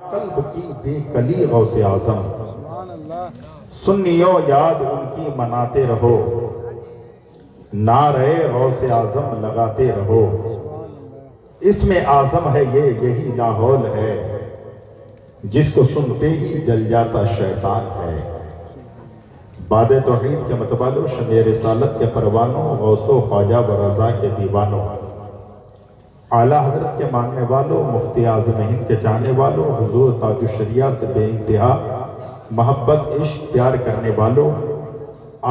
قلب کی بے کلی غوث اعظم، سنیو یاد ان کی مناتے رہو، نعرے غوث اعظم لگاتے رہو۔ اس میں اعظم ہے یہی لاحول ہے، جس کو سنتے ہی جل جاتا شیطان ہے۔ باد توحید کے متبالو، شمع رسالت کے پروانوں، غوث و خواجہ و رضا کے دیوانوں، اعلیٰ حضرت کے ماننے والوں، مفتی اعظم ہند کے چاہنے والوں، حضور تاج الشریعہ سے بے انتہا محبت عشق پیار کرنے والوں،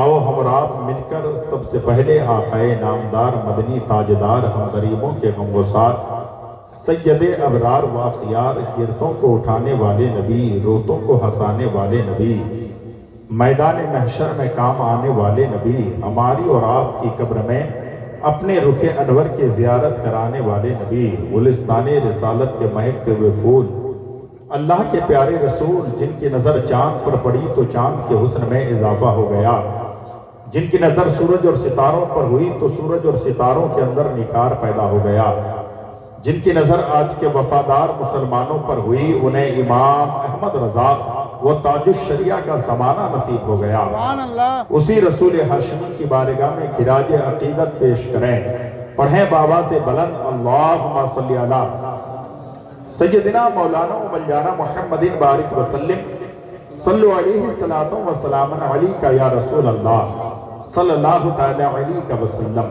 آؤ ہم رات مل کر سب سے پہلے آقا نامدار مدنی تاجدار ہم غریبوں کے غمگسار سید ابرار و اخیار، گرتوں کو اٹھانے والے نبی، روتوں کو ہنسانے والے نبی، میدان محشر میں کام آنے والے نبی، ہماری اور آپ کی قبر میں اپنے رخ انور کے زیارت کرانے والے نبی، گلستان رسالت کے مہکتے ہوئے پھول، اللہ کے پیارے رسول، جن کی نظر چاند پر پڑی تو چاند کے حسن میں اضافہ ہو گیا، جن کی نظر سورج اور ستاروں پر ہوئی تو سورج اور ستاروں کے اندر نکھار پیدا ہو گیا، جن کی نظر آج کے وفادار مسلمانوں پر ہوئی انہیں امام احمد رضا وہ تاج الشریعہ کا زمانہ نصیب ہو گیا۔ اسی رسول ہاشمی کی بارگاہ میں خراج عقیدت پیش کریں، پڑھیں بابا سے بلند اللہم صلی علی سیدنا مولانا و مولانا محمد بارک وسلم، صلو علیہ الصلاۃ والسلام علیکہ یا رسول اللہ صلی اللہ تعالی علیہ وسلم۔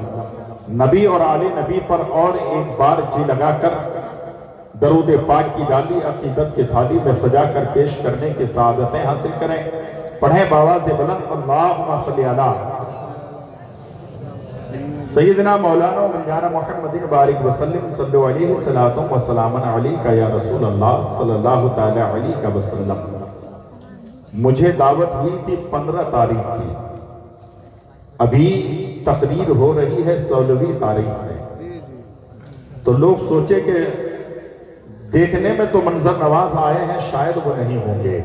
نبی اور آل نبی پر اور ایک بار جی لگا کر درود پاک کی ڈالی عقیدت کے تھالی میں سجا کر پیش کرنے کے سعادتیں حاصل کریں، پڑھیں بآواز بلند اللہم صلی علی سیدنا مولانا مولانا محمد بارک وسلم، صلو علیہ الصلاۃ والسلام علیکہ یا رسول اللہ صلی اللہ تعالی علیہ وسلم۔ مجھے دعوت ہوئی تھی 15 تاریخ کی، ابھی تقریر ہو رہی ہے 16ویں تاریخ میں، تو لوگ سوچے کہ دیکھنے میں تو منظر نواز آئے ہیں، شاید وہ نہیں ہوں گے۔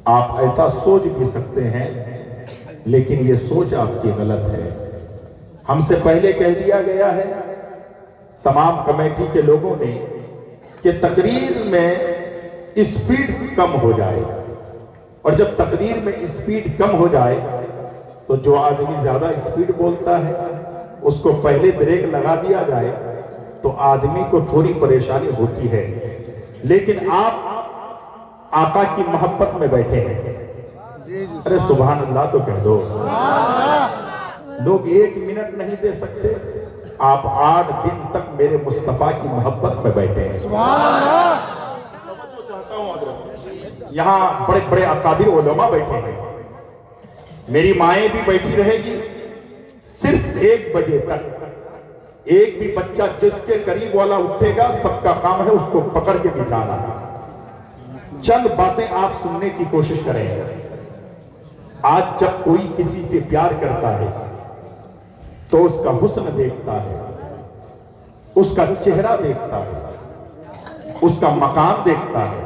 آپ ایسا سوچ بھی سکتے ہیں، لیکن یہ سوچ آپ کی غلط ہے۔ ہم سے پہلے کہہ دیا گیا ہے تمام کمیٹی کے لوگوں نے کہ تقریر میں اسپیڈ کم ہو جائے، اور جب تقریر میں اسپیڈ کم ہو جائے تو جو آدمی زیادہ اسپیڈ بولتا ہے اس کو پہلے بریک لگا دیا جائے تو آدمی کو تھوڑی پریشانی ہوتی ہے۔ لیکن آپ آقا کی محبت میں بیٹھے ہیں، ارے سبحان اللہ تو کہہ دو۔ لوگ 1 منٹ نہیں دے سکتے، آپ 8 دن تک میرے مصطفیٰ کی محبت میں بیٹھے ہیں۔ یہاں بڑے بڑے اکابر علماء بیٹھے ہیں، میری مائیں بھی بیٹھی رہے گی، صرف 1 بجے تک ایک بھی بچہ جس کے قریب والا اٹھے گا، سب کا کام ہے اس کو پکڑ کے بٹھانا۔ چند باتیں آپ سننے کی کوشش کریں۔ آج جب کوئی کسی سے پیار کرتا ہے تو اس کا حسن دیکھتا ہے، اس کا چہرہ دیکھتا ہے، اس کا مقام دیکھتا ہے،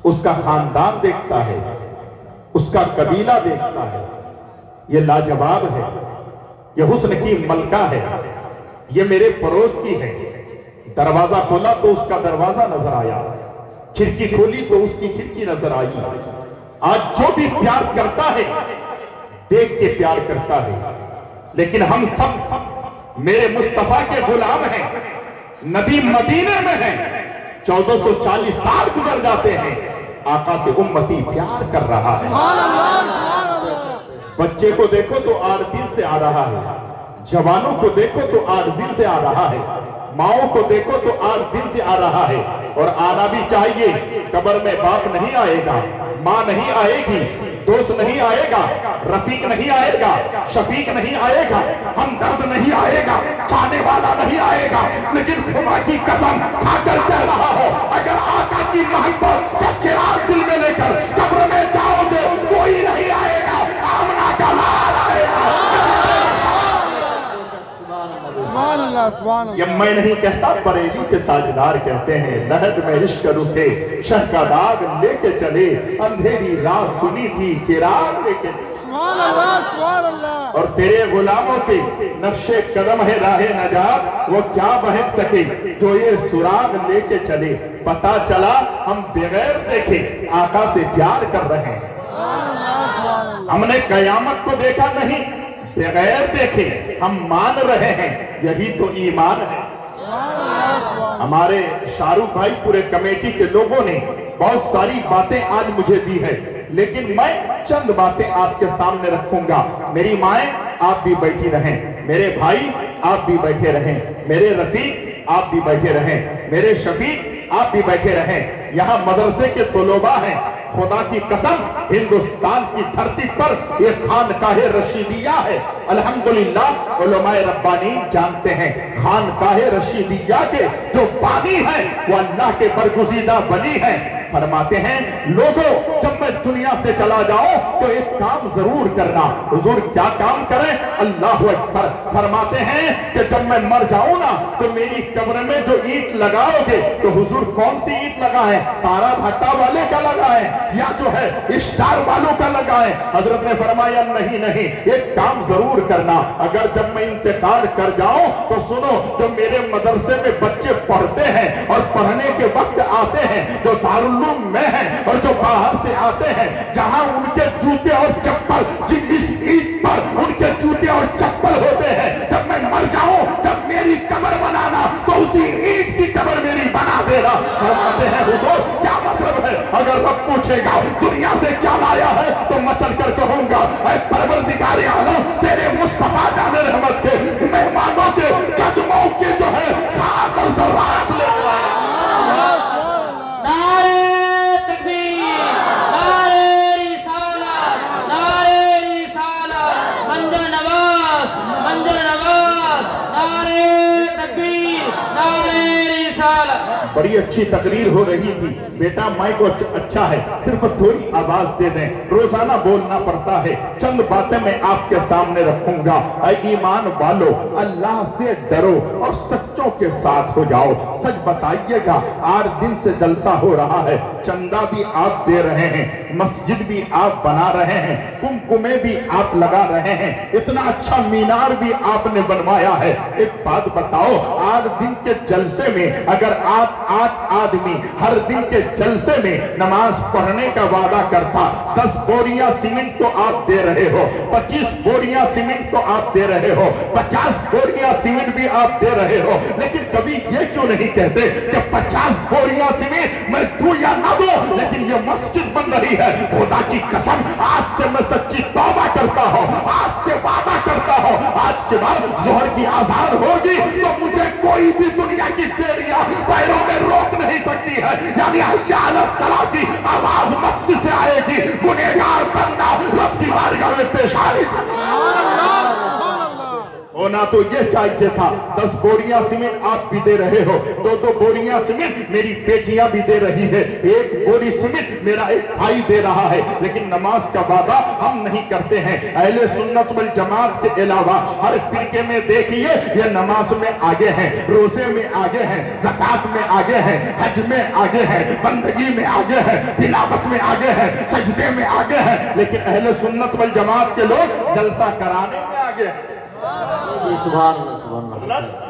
اس کا خاندان دیکھتا ہے، اس کا قبیلہ دیکھتا ہے۔ یہ لاجواب ہے، یہ حسن کی ملکہ ہے، یہ میرے پڑوس کی ہے۔ دروازہ کھولا تو اس کا دروازہ نظر آیا، کھڑکی کھولی تو اس کی کھڑکی نظر آئی۔ آج جو بھی پیار کرتا ہے دیکھ کے پیار کرتا ہے، لیکن ہم سب میرے مصطفیٰ کے غلام ہیں، نبی مدینے میں ہیں، 1440 سال گزر جاتے ہیں، آقا سے امتی پیار کر رہا ہے۔ بچے کو دیکھو تو 8 دن سے آ رہا ہے، جوانوں کو دیکھو تو 8 دن سے آ رہا ہے، ماؤں کو دیکھو تو 8 دن سے آ رہا ہے، اور آنا بھی چاہیے۔ قبر میں باپ نہیں آئے گا، ماں نہیں آئے گی، دوست نہیں آئے گا، رفیق نہیں آئے گا، شفیق نہیں آئے گا، ہمدرد نہیں آئے گا، چاہنے والا نہیں آئے گا، لیکن خدا کی قسم کھا کر کہہ رہا ہو، اگر آقا کی محبت کا چراغ دل میں لے کر قبر میں جاؤ گے کوئی نہیں آئے گا، آمنہ کا لال آئے گا۔ سبحان اللہ سبحان اللہ۔ یہ میں نہیں کہتا، بریلی کے تاجدار کہتے ہیں، لہد میں عشق رکھے شہ کا داغ لے کے چلے، اندھیری رات سنی تھی چراغ لے کے چلے۔ سبحان اللہ سبحان اللہ۔ اور تیرے غلاموں کی نقش قدم ہے راہ نجات، وہ کیا بہک سکے جو یہ سراغ لے کے چلے۔ پتا چلا ہم بغیر دیکھے آقا سے پیار کر رہے ہیں، ہم نے قیامت کو دیکھا نہیں، بغیر دیکھے ہم مان رہے ہیں، یہی تو ایمان ہے۔ ہمارے شاہ رخ بھائی پورے کمیٹی کے لوگوں نے بہت ساری باتیں آج مجھے دی ہے، لیکن میں چند باتیں آپ کے سامنے رکھوں گا۔ میری مائیں آپ بھی بیٹھی رہیں، میرے بھائی آپ بھی بیٹھے رہیں، میرے رفیق آپ بھی بیٹھے رہیں، میرے شفیق آپ بھی بیٹھے رہیں۔ یہاں مدرسے کے طلباء ہیں، خدا کی قسم ہندوستان کی دھرتی پر یہ خانقاہ رشیدیہ ہے۔ الحمدللہ علماء ربانی جانتے ہیں خانقاہ رشیدیہ کے جو بانی ہیں وہ اللہ کے برگزیدہ ولی ہیں۔ فرماتے ہیں لوگوں جب میں دنیا سے چلا جاؤں تو ایک کام ضرور کرنا۔ حضور کیا کام کریں؟ اللہ اکبر۔ فرماتے ہیں کہ جب میں مر جاؤں نا تو میری قبر میں جو اینٹ لگاؤ گے تو حضور کون سی اینٹ لگائیں؟ تارا بھٹا والے کا لگائیں یا جو ہے اسٹار والوں کا لگائیں؟ حضرت نے فرمایا نہیں، ایک کام ضرور کرنا، اگر جب میں انتقال کر جاؤں تو سنو، جو میرے مدرسے میں بچے پڑھتے ہیں اور پڑھنے کے وقت آتے ہیں، جو دارالعلوم میں ہیں اور جو باہر سے آتے ہیں، جہاں ان کے جوتے اور چپل جس اینٹ پر ان کے جوتے اور چپل ہوتے ہیں، جب میں مر جاؤں جب میری قبر بنانا تو اسی اینٹ کی قبر میری بنا دینا۔ فرماتے ہیں حضور کیا مطلب ہے؟ اگر رب پوچھے گا دنیا سے کیا لایا ہے تو مچل کر کہوں گا اے پروردگار عالم، تیرے مصطفیٰ جان رحمت کے مہمانوں کے قدموں کے جو ہے خاک اور ذرات لے آیا۔ بڑی اچھی تقریر ہو رہی تھی، بیٹا مائک اچھا ہے، صرف تھوڑی آواز دے دیں، روزانہ بولنا پڑتا ہے۔ چند باتیں میں آپ کے سامنے رکھوں گا۔ اے ایمان والو، اللہ سے ڈرو اور سچوں کے ساتھ ہو جاؤ۔ سچ بتائیے گا، 8 دن سے جلسہ ہو رہا ہے، چندہ بھی آپ دے رہے ہیں، مسجد بھی آپ بنا رہے ہیں، کمکمے بھی آپ لگا رہے ہیں، اتنا اچھا مینار بھی آپ نے بنوایا ہے۔ ایک بات بتاؤ، 8 دن کے جلسے میں اگر آپ 8 آدمی ہر دن کے جلسے میں نماز پڑھنے کا وعدہ کرتا، 10 بوریاں سیمنٹ تو آپ دے رہے ہو، 25 بوریاں سیمنٹ تو آپ دے رہے ہو، 50 بوریاں سیمنٹ بھی آپ دے رہے ہو، لیکن کبھی یہ کیوں نہیں کہتے کہ 50 بوریاں سیمنٹ میں دوں یا نہ دوں، لیکن یہ مسجد بن رہی ہے۔ خدا کی قسم آج سے میں سچی توبہ کرتا ہوں، آج سے وعدہ کرتا ہوں، آج کے بعد ظہر کی اذان ہوگی تو مجھے کوئی بھی دنیا کی بیڑیاں پیروں میں روک نہیں سکتی ہے، یعنی حی علی الصلاۃ کی آواز مسجد سے آئے گی، گنہگار بندہ رب کی بارگاہ میں پیش آئے گا۔ ہونا تو یہ چاہیے تھا، 10 بوریاں سیمنٹ آپ بھی دے رہے ہو، 2 بوریاں سیمنٹ میری بیٹیاں بھی دے رہی ہے، 1 بوری سیمنٹ میرا ایک بھائی دے رہا ہے، لیکن نماز کا وعدہ ہم نہیں کرتے ہیں۔ اہل سنت والجماعت کے علاوہ ہر فرقے میں دیکھیے یہ نماز میں آگے ہیں، روزے میں آگے ہیں، زکوٰۃ میں آگے ہیں، حج میں آگے ہیں، بندگی میں آگے ہیں، تلاوت میں آگے ہیں، سجدے میں آگے ہیں، لیکن اہل سنت والجماعت کے لوگ جلسہ کرانے میں آگے ہیں۔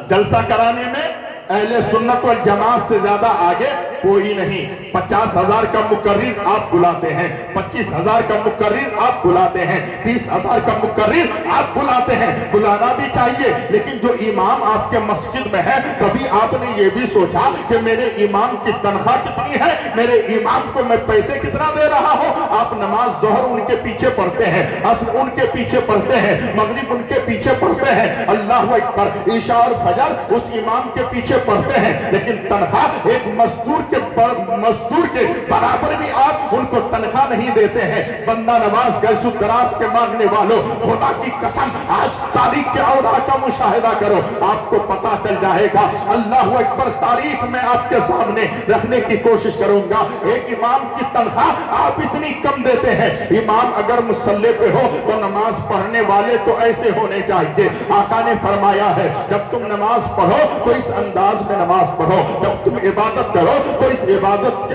جلسہ کرانے میں اہل سنت والجماعت سے زیادہ آگے کوئی نہیں۔ 50,000 کا مقرر آپ بلاتے ہیں، 25,000 کا مقرر آپ بلاتے ہیں، 30,000 کا مقرر آپ بلاتے ہیں، بلانا بھی چاہیے، لیکن جو امام آپ کے مسجد میں ہے کبھی آپ نے یہ بھی سوچا کہ میرے امام کی تنخواہ کتنی ہے، میرے امام کو میں پیسے کتنا دے رہا ہوں؟ آپ نماز ظہر ان کے پیچھے پڑھتے ہیں، عصر ان کے پیچھے پڑھتے ہیں، مغرب ان کے پیچھے پڑھتے ہیں، اللہ اکبر، عشاء اور فجر اس امام کے پیچھے پڑھتے ہیں، لیکن تنخواہ ایک مزدور کے کے مزدور کے برابر بھی آپ ان کو تنخواہ نہیں دیتے ہیں۔ بندہ نواز گیسو دراز کے مانگنے والوں، خدا کی قسم آج تاریخ کے اوراق کا مشاہدہ کرو، آپ کو پتا چل جائے گا۔ اللہ اکبر، تاریخ میں آپ کے سامنے رکھنے کی کوشش کروں گا۔ ایک امام کی تنخواہ آپ اتنی کم دیتے ہیں۔ امام اگر مصلی پہ ہو تو نماز پڑھنے والے تو ایسے ہونے چاہیے۔ آقا نے فرمایا ہے جب تم نماز پڑھو تو اس انداز میں نماز پڑھو، جب تم عبادت کرو تو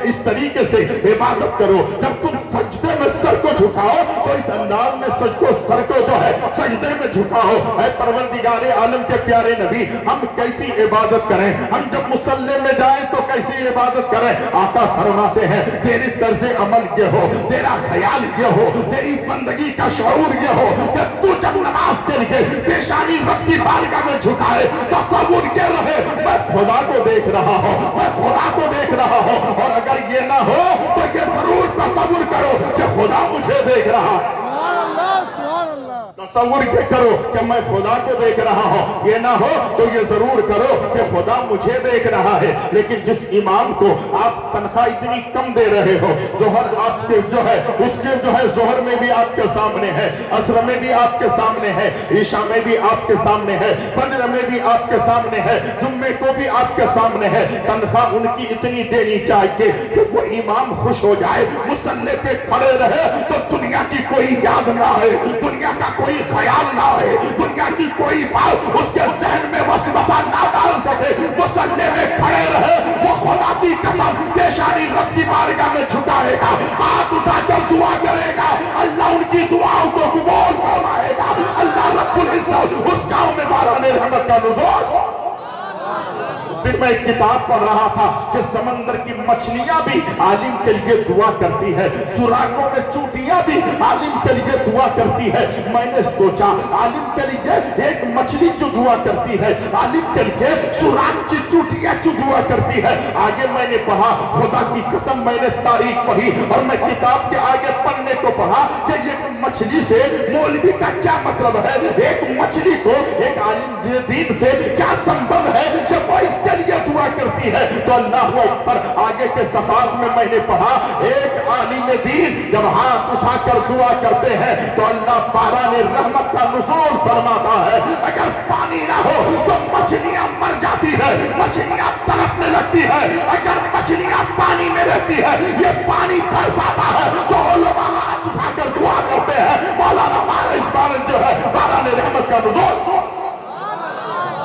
اس طریقے سے عبادت کرو، جب تم سجدے میں سر کو جھکاؤ تو اس انداز میں سر کو جو ہے سجدے میں جھکاؤ۔ اے پروردگار عالم کے پیارے نبی، ہم کیسی عبادت کریں؟ ہم جب مصلی میں جائیں تو کیسی عبادت کریں؟ آقا فرماتے ہیں تیری طرز عمل یہ ہو، تیرا خیال یہ ہو، تیری بندگی کا شعور یہ ہو کہ تو جب نماز کے لیے پیشانی رب کی بارگاہ میں جھکائے، تصور یہ رہے میں خدا کو دیکھ رہا ہوں، میں خدا کو دیکھ رہا ہوں۔ اور اگر یہ نہ ہو تو یہ ضرور تصور کرو کہ خدا مجھے دیکھ رہا ہے۔ سبحان اللہ۔ تصور یہ کرو کہ میں خدا کو دیکھ رہا ہوں، یہ نہ ہو تو یہ ضرور کرو کہ خدا مجھے دیکھ رہا ہے۔ لیکن جس امام کو آپ تنخواہ اتنی کم دے رہے ہو، ظہر آپ کے جو ہے اس کے جو ہے ظہر میں بھی آپ کے سامنے ہے، عصر میں بھی آپ کے سامنے ہے، عشاء میں بھی آپ کے سامنے ہے، فجر میں بھی آپ کے سامنے ہے، جمعے کو بھی آپ کے سامنے ہے، تنخواہ ان کی اتنی دینی چاہیے کہ وہ امام خوش ہو جائے، مصلی پہ کھڑے رہے تو دنیا کی کوئی یاد نہ آئے، دنیا کا کوئی خیال نہ آئے، دنیا کی کوئی بات اس کے ذہن میں وسوسہ نہ ڈال سکے، مصلی میں کھڑے رہے، وہ خدا کی قسم پیشانی رب کی بارگاہ میں جھکائے گا، ہاتھ اٹھا کر دعا کرے گا، اللہ ان کی دعاؤں کو قبول فرمائے گا، اللہ رب العزت اس گاؤں میں باران رحمت کا نزول۔ پھر میں ایک کتاب پڑھ رہا تھا کہ سمندر کی مچھلیاں بھی عالم کے لیے دعا کرتی ہے، سوراخوں میں چونٹیاں بھی عالم کے لیے دعا کرتی ہے۔ میں نے سوچا عالم کے لیے ایک مچھلی کیوں دعا کرتی ہے، عالم کے لیے سوراخ کی چونٹیاں کیوں دعا کرتی ہے؟ آگے میں نے پڑھا، خدا کی قسم میں نے تاریخ پڑھی اور میں کتاب کے آگے پڑھنے کو پڑھا کہ یہ مچھلی سے مولوی کا کیا مطلب ہے، ایک مچھلی کو ایک عالم دین سے کیا سمبند ہے کہ وہ اس کے لیے دعا کرتی ہے؟ تو اللہ اکبر، آگے کے صفحات میں نے پڑھا ایک عالم دین جب ہاتھ اٹھا کر دعا کرتے ہیں تو اللہ باران رحمت کا نزول فرماتا ہے۔ اگر پانی نہ ہو تو مچھلیاں مر جاتی ہے، مچھلیاں تڑپنے لگتی ہے، اگر مچھلیاں پانی میں رہتی ہے یہ پانی برساتا ہے تو علماء ہاتھ اٹھا کر دعا کرتے ہیں مولانا بارش جو ہے باران رحمت کا نزول۔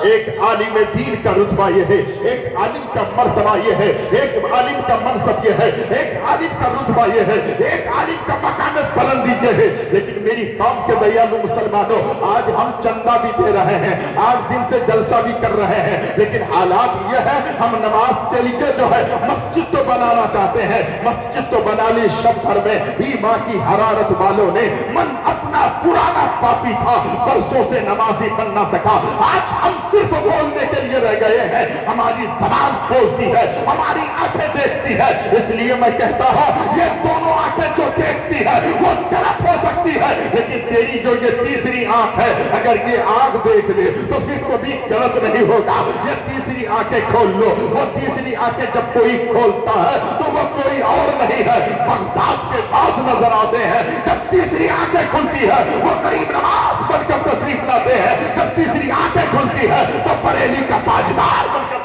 ایک عالم دین کا رتبہ یہ ہے، ایک عالم کا مرتبہ یہ ہے، ایک عالم کا منصب یہ ہے، ایک عالم کا رتبہ یہ ہے، ایک عالم کا مقام بلندی یہ ہے۔ لیکن میری قوم کے دیالو مسلمانوں، آج ہم چندہ بھی دے رہے ہیں، آج دن سے جلسہ بھی کر رہے ہیں، لیکن حالات یہ ہے ہم نماز کے لیے جو ہے مسجد تو بنانا چاہتے ہیں، مسجد تو بنا لی شب بھر میں ایمان کی حرارت والوں نے، من اپنا پرانا پاپی تھا برسوں سے نمازی بن نہ سکا، آج ہم صرف بولنے کے لیے رہ گئے ہیں، ہماری زبان بولتی ہے، ہماری آنکھیں دیکھتی ہے۔ اس لیے میں کہتا ہوں یہ دونوں آنکھیں جو دیکھتی ہے وہ غلط ہو سکتی ہے، لیکن تیری جو یہ تیسری آنکھ ہے اگر یہ آنکھ دیکھ لے تو پھر کبھی غلط نہیں ہوگا۔ یہ تیسری آنکھیں کھول لو، وہ تیسری آنکھیں جب کوئی کھولتا ہے تو وہ کوئی اور نہیں ہے، بغداد کے پاس نظر آتے ہیں۔ جب تیسری آنکھیں کھلتی ہے وہ قریب نواز بن کر تشریف لاتے ہیں، جب تیسری آنکھیں کھلتی ہے تو بریلی کا تاجدار بن کر۔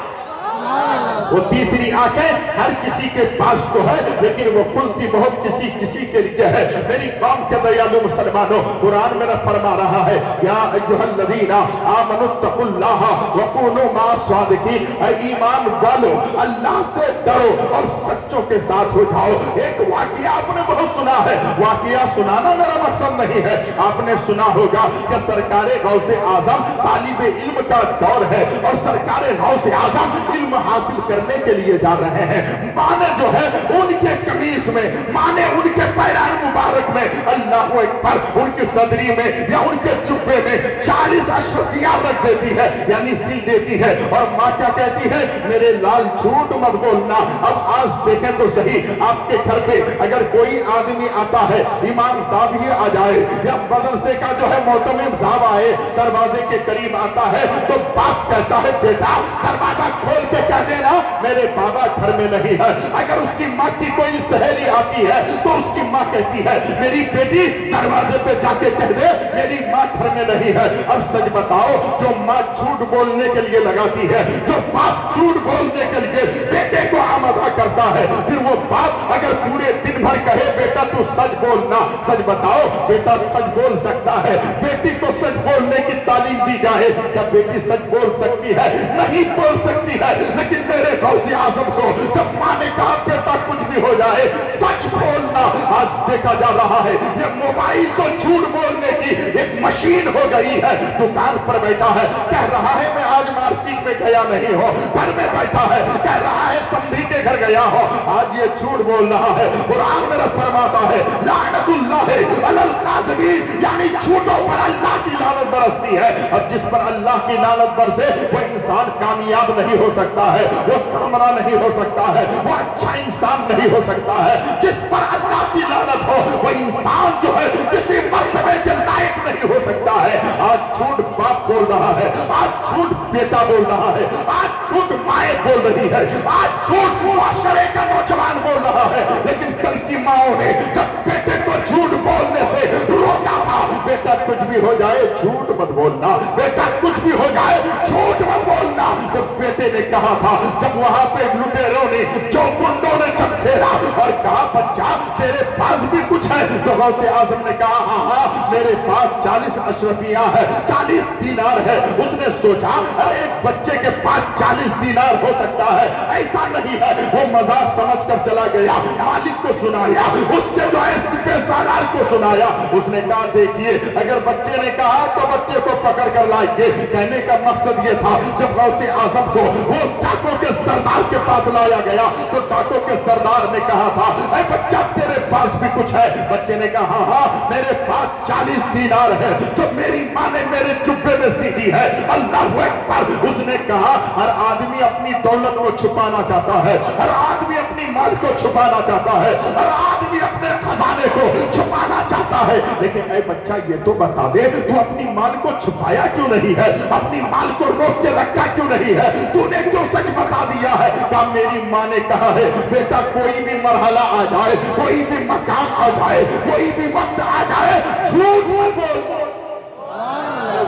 وہ تیسری آنکھیں ہر کسی کے پاس تو ہے لیکن وہ کھلتی بہت کسی کے لیے ہے۔ میری قوم کے دیالو مسلمانوں، قرآن میرا فرما رہا ہے یا ایھا الذین آمنوا اتقوا اللہ وکونوا مع الصادقین، اے ایمان والو اللہ سے ڈرو اور سچوں کے ساتھ ہو جاؤ۔ ایک واقعہ آپ نے بہت سنا ہے، واقعہ سنانا میرا مقصد نہیں ہے، آپ نے سنا ہوگا کہ سرکار غوث اعظم طالب علم کا دور ہے اور سرکار غوث اعظم علم حاصل کرنے کے لیے جا رہے ہیں۔ ماں نے جو ہے ان کے قمیص میں، ماں نے ان کے پیران مبارک میں، اللہ اکبر، ان کی صدری میں یا ان کے جبے میں 40 اشرفیاں رکھ دیتی ہے، یعنی سل دیتی ہے، اور ماں کیا کہتی ہے؟ میرے لال جھوٹ مت بولنا، اب آج دیکھ دیکھیں تو صحیح آپ کے گھر پہ اگر کوئی آدمی آتا ہے، امام صاحب ہی آ جائے یا مدرسے کا جو ہے معتمم صاحب آئے، دروازے کے قریب آتا ہے تو باپ کہتا ہے بیٹا دروازہ کھول کے کہہ دینا میرے بابا گھر میں نہیں ہے۔ اگر اس کی ماں کی کوئی سہیلی آتی ہے تو اس کی ماں کہتی ہے میری بیٹی دروازے پہ جا کے کہہ دے میری ماں گھر میں نہیں ہے۔ اب سچ بتاؤ، جو ماں جھوٹ بولنے کے لیے لگاتی ہے، جو باپ جھوٹ بولنے کے لیے بیٹے کو آمادہ کرتا ہے، پھر وہ باپ اگر پورے دن بھر کہے بیٹا تو سچ بولنا، سچ بتاؤ بیٹا سچ بول سکتا ہے؟ بیٹی کو سچ بولنے کی تعلیم دی جائے، کیا بیٹی سچ بول سکتی ہے؟ نہیں بول سکتی ہے۔ لیکن میرے غوث اعظم کو جب ماں نے کہا بیٹا کچھ بھی ہو جائے سچ بولنا، آج دیکھا جا رہا ہے یہ موبائل تو جھوٹ بولنے کی ایک مشین ہو گئی ہے۔ دکان پر بیٹھا ہے کہہ رہا ہے میں آج مارکیٹ میں گیا نہیں ہوں، گھر میں بیٹھا ہے کہہ رہا ہے سمدھی کے گھر گیا ہوں، آج یہ جھوٹ بول رہا ہے۔ قرآن میرا فرماتا ہے لعنت اللہ علی الکاذبین، یعنی جھوٹوں پر اللہ کی لعنت برستی ہے۔ اب جس پر اللہ کی لعنت برسے وہ انسان کامیاب نہیں ہو سکتا ہے، وہ کامران نہیں ہو سکتا ہے، وہ اچھا انسان نہیں ہو سکتا ہے۔ جس پر اللہ کی لعنت ہو وہ انسان جو ہے کسی مرتبے کے لائق نہیں ہو سکتا ہے۔ آج جھوٹ باپ بول رہا ہے، آج جھوٹ بیٹا بول رہا ہے، آج جھوٹ مائیں بول رہی ہے، آج جھوٹ معاشرے کا نوجوان بول رہا ہے۔ لیکن کل کی ماؤں نے جب بیٹے کو جھوٹ بولنے سے روکا تھا، بیٹا کچھ بھی ہو جائے جھوٹ مت بولنا، بیٹا کچھ بھی ہو جائے جھوٹ مت بولنا، تو بیٹے نے کہا تھا جب وہاں پہ لٹیروں نے جو گنڈوں نے جب پھیرا اور کہا بچہ تیرے پاس بھی کچھ ہے، تو غوث اعظم نے کہا ہاں ہاں میرے پاس 40 اشرفیاں ہے، 40 دینار ہے۔ اس نے سوچا ارے ایک بچے کے پاس 40 دینار ہو سکتا ہے، ایسا نہیں ہے۔ وہ مذاق سمجھ کر چلا گیا، مالک کو سنایا، اس کے جو ہے سپہ سالار کو سنایا۔ اس نے کہا دیکھیے اگر بچے نے کہا تو بچے کو پکڑ کر لائیے۔ کہنے کا مقصد یہ تھا جب غوث اعظم کو وہ ڈاکوں کے سردار کے پاس لایا گیا تو ڈاکوں کے سردار نے کہا تھا اے بچہ تیرے پاس بھی کچھ ہے؟ بچے نے کہا ہاں ہاں میرے پاس 40 دینار ہے جو میری ماں نے میرے جبے میں سیدھی ہے۔ اللہ اکبر۔ اس نے کہا ہر آدمی اپنی دولت کو چھپانا چاہتا ہے، ہر آدمی اپنی مال کو چھپانا چاہتا ہے، ہر آدمی اپنے خزانے کو چھپانا چاہتا ہے، لیکن اے بچہ یہ تو بتا دے تو اپنی مال کو چھپایا کیوں نہیں ہے؟ اپنی مال کو روک کے رکھا کیوں نہیں ہے؟ تو نے کیوں سچ بتا دیا ہے؟ کہا میری ماں نے کہا ہے بیٹا کوئی بھی مرحلہ آ جائے، کوئی بھی مقام آ جائے، کوئی بھی وقت آ جائے جھوٹ مت بول۔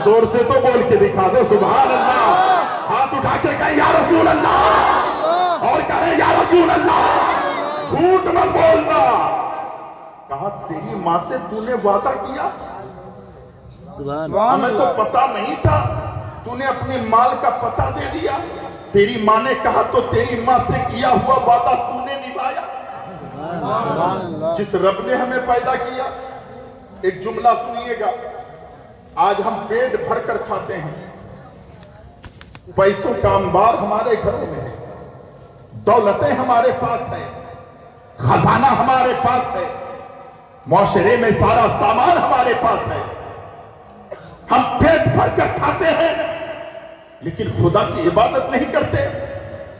زور سے تو بول کے دکھا دو سبحان اللہ۔ ہاتھ اٹھا کے کہیں یا رسول اللہ، اور کہیں یا رسول اللہ، جھوٹ مت بولنا۔ کہا تیری ماں سے تو نے وعدہ کیا؟ ہمیں تو پتہ نہیں تھا، تو نے اپنی مال کا پتہ دے دیا۔ تیری ماں نے کہا تو تیری ماں سے کیا ہوا وعدہ تو نے نبھایا۔ جس رب نے ہمیں پیدا کیا، ایک جملہ سنیے گا، آج ہم پیٹ بھر کر کھاتے ہیں، پیسوں کا انبار ہمارے گھروں میں ہے، دولتیں ہمارے پاس ہے، خزانہ ہمارے پاس ہے، معاشرے میں سارا سامان ہمارے پاس ہے، ہم پیٹ بھر کر کھاتے ہیں لیکن خدا کی عبادت نہیں کرتے۔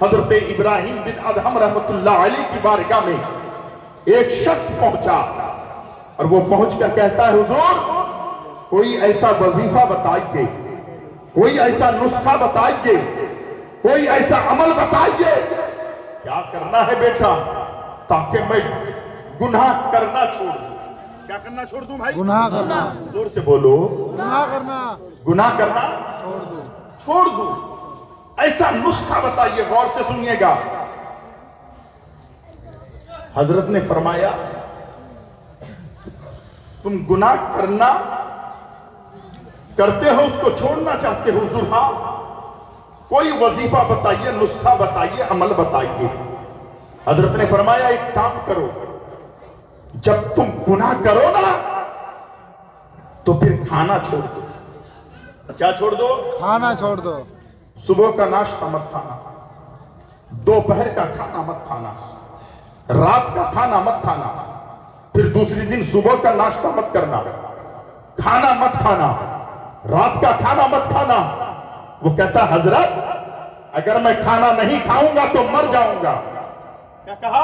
حضرت ابراہیم بن ادہم رحمت اللہ علیہ کی بارگاہ میں ایک شخص پہنچا اور وہ پہنچ کر کہتا ہے حضور کوئی ایسا وظیفہ بتائیے، کوئی ایسا نسخہ بتائیے، کوئی ایسا عمل بتائیے، کیا کرنا ہے بیٹا تاکہ میں گناہ کرنا چھوڑ دوں۔ کیا کرنا چھوڑ دوں بھائی؟ گناہ کرنا۔ زور سے بولو، گناہ کرنا گناہ کرنا چھوڑ دو۔ چھوڑ دوں۔ ایسا نسخہ بتائیے، غور سے سنیے گا۔ حضرت نے فرمایا تم گناہ کرنا کرتے ہو، اس کو چھوڑنا چاہتے ہو؟ حضور ہاں، کوئی وظیفہ بتائیے، نسخہ بتائیے، عمل بتائیے۔ حضرت نے فرمایا ایک کام کرو، جب تم گناہ کرو نا تو پھر کھانا چھوڑ دو۔ کیا چھوڑ دو؟ کھانا چھوڑ دو۔ صبح کا ناشتہ مت کھانا، دوپہر کا کھانا مت کھانا، رات کا کھانا مت کھانا، پھر دوسری دن صبح کا ناشتہ مت کرنا، کھانا مت کھانا، رات کا کھانا مت کھانا۔ وہ کہتا حضرت اگر میں کھانا نہیں کھاؤں گا تو مر جاؤں گا۔ کیا کہا؟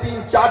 3-4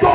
2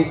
1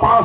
5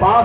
5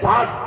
60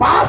5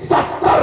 70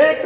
1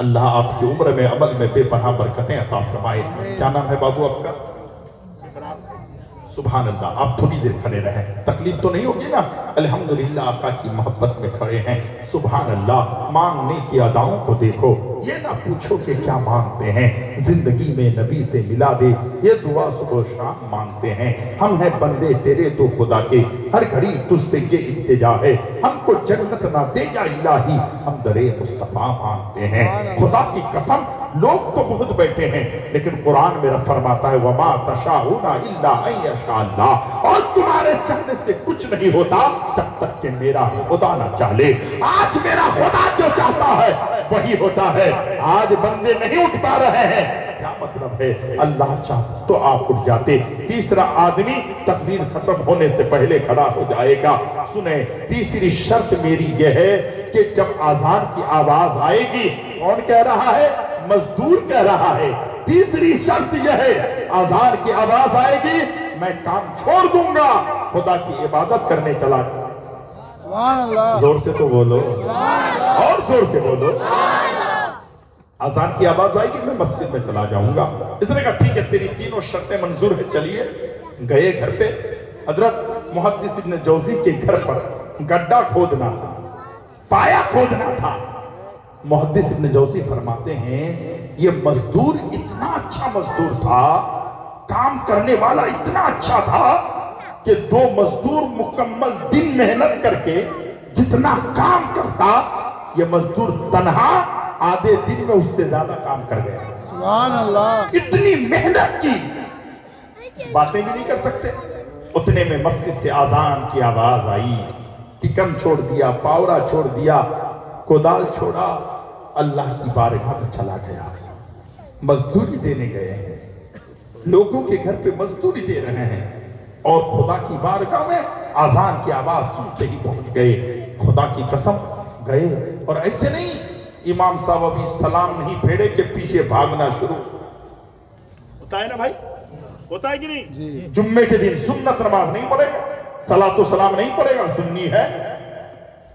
اللہ آپ کی عمر میں عمل میں بے پناہ برکتیں عطا فرمائے. کیا نام ہے بابو آپ کا؟ سبحان اللہ. آپ تھوڑی دیر کھڑے رہیں, تکلیف تو نہیں ہوگی نا؟ الحمدللہ آقا کی محبت میں کھڑے ہیں. سبحان اللہ. مانگنے کی اداؤں کو دیکھو, یہ نہ پوچھو کہ کیا مانگتے ہیں, زندگی میں نبی سے ملا دے, یہ دعا صبح و شام مانگتے ہیں. ہم ہیں بندے تیرے تو خدا کے, ہر گھڑی تجھ سے یہ التجا ہے, ہم کو جنت نہ دے یا الہی, ہم درے مصطفیٰ مانگتے ہیں. خدا کی قسم لوگ تو بہت بیٹھے ہیں, لیکن قرآن میرا فرماتا ہے وَمَا تَشَاءُونَ إِلَّا أَن يَشَاءَ اللَّهُ, اور تمہارے چاہنے سے کچھ نہیں ہوتا جب تک کہ میرا خدا نہ چاہے. آج میرا خدا جو چاہتا ہے وہی ہوتا ہے. آج بندے نہیں اٹھ پا رہے ہیں, کیا مطلب ہے؟ اللہ چاہتا تو آپ اٹھ جاتے. تیسرا آدمی تقریر ختم ہونے سے پہلے کھڑا ہو جائے گا. سنیں, تیسری شرط میری یہ ہے کہ جب اذان کی آواز آئے گی, کون کہہ رہا ہے؟ مزدور کہہ رہا ہے. تیسری شرط یہ ہے, اذان کی آواز آئے گی, میں کام چھوڑ دوں گا, خدا کی عبادت کرنے چلا جاؤں. سبحان اللہ. زور سے تو بولو, اور زور سے بولو. اذان کی آواز آئے گی, میں مسجد میں چلا جاؤں گا. اس نے کہا ٹھیک ہے, تیری تینوں شرطیں منظور ہیں, چلیے. گئے گھر پہ. حضرت محدث ابن جوزی کے گھر پر گڈھا کھودنا تھا, پایا کھودنا تھا. محدث ابن جوزی فرماتے ہیں یہ مزدور اتنا اچھا مزدور تھا, کام کرنے والا اتنا اچھا تھا کہ 2 مزدور مکمل دن محنت کر کے جتنا کام کرتا, یہ مزدور تنہا آدھے دن میں اس سے زیادہ کام کر گیا. سبحان اللہ. اتنی محنت کی, باتیں بھی نہیں کر سکتے. اتنے میں مسجد سے اذان کی آواز آئی, ٹکن چھوڑ دیا, پاورا چھوڑ دیا, کودال چھوڑا, اللہ کی بارگاہ میں چلا گیا. مزدوری دینے گئے ہیں, لوگوں کے گھر پہ مزدوری دے رہے ہیں, اور خدا کی بارگاہ میں اذان کی آواز سنتے ہی پہنچ گئے. خدا کی قسم گئے, اور ایسے نہیں امام صاحب ابھی سلام نہیں پھیڑے کہ پیچھے بھاگنا شروع. ہوتا ہے نا بھائی, ہوتا ہے کہ نہیں؟ جی. جمعے کے دن سنت نماز نہیں پڑھے گا, صلاۃ و سلام نہیں پڑھے گا, سنی ہے.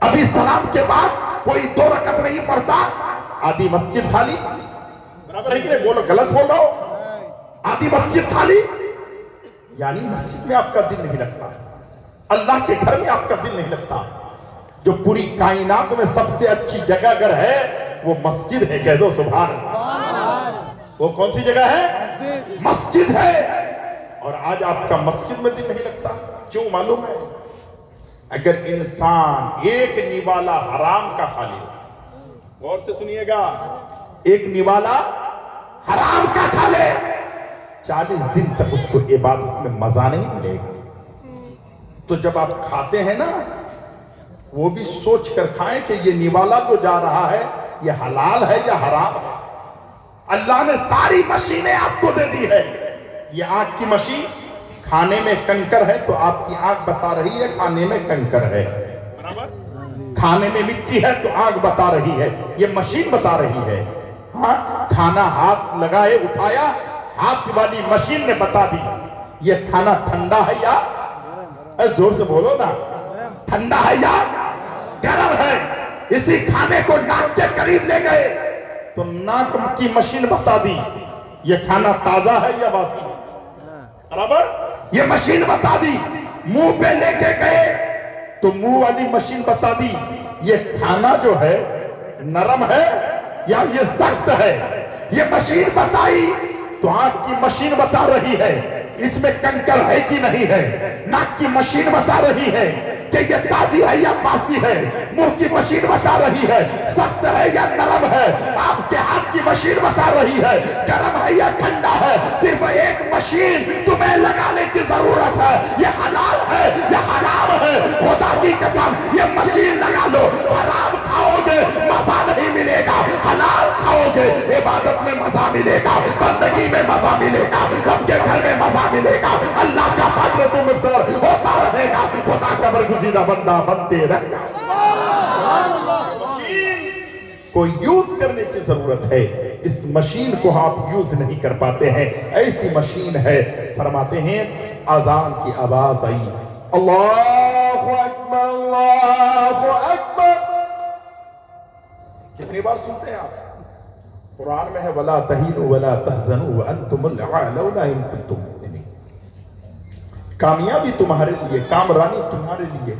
ابھی سلام کے بعد کوئی 2 رکعت نہیں پڑھتا, آدھی مسجد خالی. برابر ہے کہ نہیں؟ بولو, غلط بول رہا ہو. آدھی مسجد خالی, یعنی مسجد میں آپ کا دل نہیں لگتا, اللہ کے گھر میں آپ کا دل نہیں لگتا. جو پوری کائنات میں سب سے اچھی جگہ اگر ہے وہ مسجد ہے. کہہ دو سبحان اللہ. وہ کون سی جگہ ہے؟ مسجد ہے. اور آج آپ کا مسجد میں دل نہیں لگتا, کیوں معلوم ہے؟ اگر انسان ایک نوالا حرام کا کھا لے, غور سے سنیے گا, ایک نوالا حرام کا کھا لے, 40 دن تک اس کو عبادت میں مزہ نہیں ملے گا. تو جب آپ کھاتے ہیں نا, وہ بھی سوچ کر کھائیں کہ یہ نوالا جو جا رہا ہے یہ حلال ہے یا حرام ہے. اللہ نے ساری مشینیں آپ کو دے دی ہے. یہ آنکھ کی مشین, کھانے میں کنکر ہے تو آپ کی آنکھ بتا رہی ہے کھانے میں کنکر ہے. برابر, کھانے میں مٹی ہے تو آنکھ بتا رہی ہے, یہ مشین بتا رہی ہے. ہاں, کھانا ہاتھ لگائے اٹھایا, ہاتھ والی مشین نے بتا دی یہ کھانا ٹھنڈا ہے یا, زور سے بولو نا, ٹھنڈا ہے یا گرم ہے. اسی کھانے کو ناک کے قریب لے گئے تو ناک کی مشین بتا دی یہ کھانا تازہ ہے یا باسی. برابر, یہ مشین بتا دی. منہ پہ لے کے گئے تو منہ والی مشین بتا دی یہ کھانا جو ہے نرم ہے یا یہ سخت ہے. یہ مشین بتائی تو آنکھ کی مشین بتا رہی ہے اس میں کنکر ہے کہ نہیں ہے. ناک کی مشین بتا رہی ہے کہ یہ تازی ہے یا باسی ہے. منہ کی مشین بتا رہی ہے سخت ہے یا نرم ہے. آپ کے ہاتھ کی مشین بتا رہی ہے گرم ہے یا ٹھنڈا ہے. صرف ایک مشین تمہیں لگانے کی ضرورت ہے, یہ حلال ہے یا حرام ہے. خدا کی قسم یہ مشین لگا لو. حرام کھاؤ گے مزہ نہیں ملے گا, حلال کھاؤ گے عبادت میں مزہ ملے گا, بندگی میں مزہ ملے گا, رب کے گھر میں مزہ ملے گا. اللہ کا فضل تم پر ہوتا رہے گا, خدا کا برگزیدہ بندہ بنتے رہے گا. مشین کو یوز کرنے کی ضرورت ہے, اس مشین کو آپ یوز نہیں کر پاتے ہیں. ایسی مشین ہے, فرماتے ہیں اذان کی آواز آئی, اللہ اکبر اللہ اکبر. کتنی بار سنتے ہیں آپ؟ قرآن میں ہے وَلَا تَهِنُوا وَلَا تَحْزَنُوا وَأَنْتُمُ الْأَعْلَوْنَ إِن كُنتُم مُؤْمِنِينَ۔ کامیابی تمہارے لیے، کامرانی تمہارے لیے،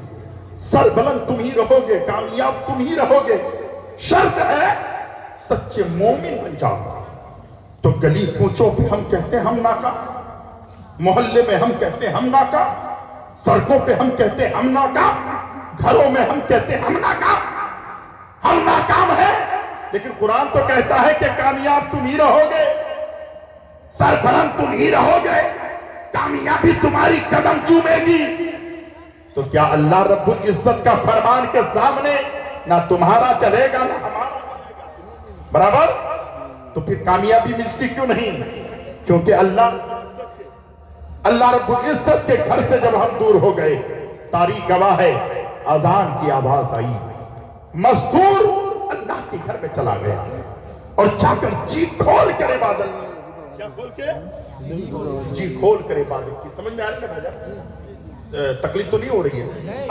سربلند تم ہی رہو گے، کامیاب تم ہی رہو گے، شرط ہے سچے مومن بن جاؤ۔ تو گلی کوچوں پہ ہم کہتے ہیں ہم ناکام، محلے میں ہم کہتے ہیں ہم ناکام، سڑکوں پہ ہم کہتے ہیں ہم ناکام، گھروں میں ہم کہتے ہیں ہم ناکام ہیں، لیکن قرآن تو کہتا ہے کہ کامیاب تم ہی رہو گے، سربلند تم ہی رہو گے، کامیابی تمہاری قدم چومے گی۔ تو کیا اللہ رب العزت کا فرمان کے سامنے نہ تمہارا چلے گا نہ ہمارا چلے گا؟ برابر؟ تو پھر کامیابی ملتی کیوں نہیں؟ کیونکہ اللہ رب العزت کے گھر سے جب ہم دور ہو گئے، تاریخ گواہ ہے، اذان کی آواز آئی، مزدور اللہ کے گھر میں چلا گیا اور جا کر جی کھول کر عبادت کی۔ کیا کھول کے؟ جی کھول کر عبادت کی۔ سمجھ میں آ رہی ہے بھائی؟ تکلیف تو نہیں ہو رہی ہے؟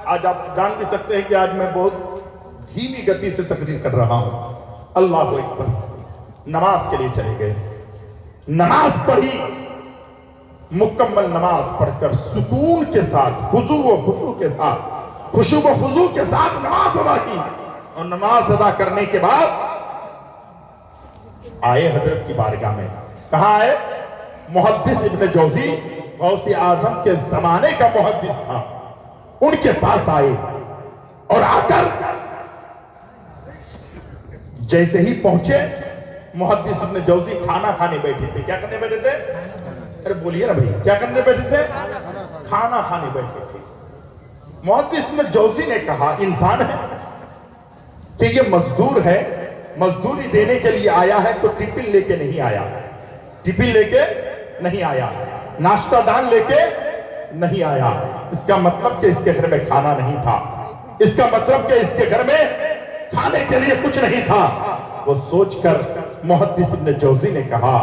آج آپ جان بھی سکتے ہیں کہ آج میں بہت دھیمی گتی سے تقریر کر رہا ہوں۔ اللہ اکبر۔ نماز کے لیے چلے گئے، نماز پڑھی، مکمل نماز پڑھ کر سکون کے ساتھ، خضوع و خشوع کے ساتھ، خشوع و خضوع کے ساتھ نماز ادا کی، اور نماز ادا کرنے کے بعد آئے حضرت کی بارگاہ میں۔ کہاں آئے؟ محدث ابن جوزی غوث اعظم کے زمانے کا محدث تھا، ان کے پاس آئے اور آ کر جیسے ہی پہنچے، محدث ابن جوزی کھانا کھانے بیٹھے تھے۔ کیا کرنے بیٹھے تھے؟ ارے بولیے نا بھائی، کیا کرنے بیٹھے تھے؟ کھانا کھانے بیٹھے تھے۔ محدث ابن جوزی نے کہا، انسان ہے کہ یہ مزدور ہے، مزدوری دینے کے لیے آیا ہے تو ٹفن لے کے نہیں آیا، ٹفن لے کے نہیں آیا، ناشتہ دان لے کے نہیں آیا۔ اس کا مطلب کہ اس کے گھر میں کھانا نہیں تھا، اس کا مطلب کہ اس کے گھر میں کھانے کے لیے کچھ نہیں تھا۔ وہ سوچ کر محدث ابن جوزی نے کہا،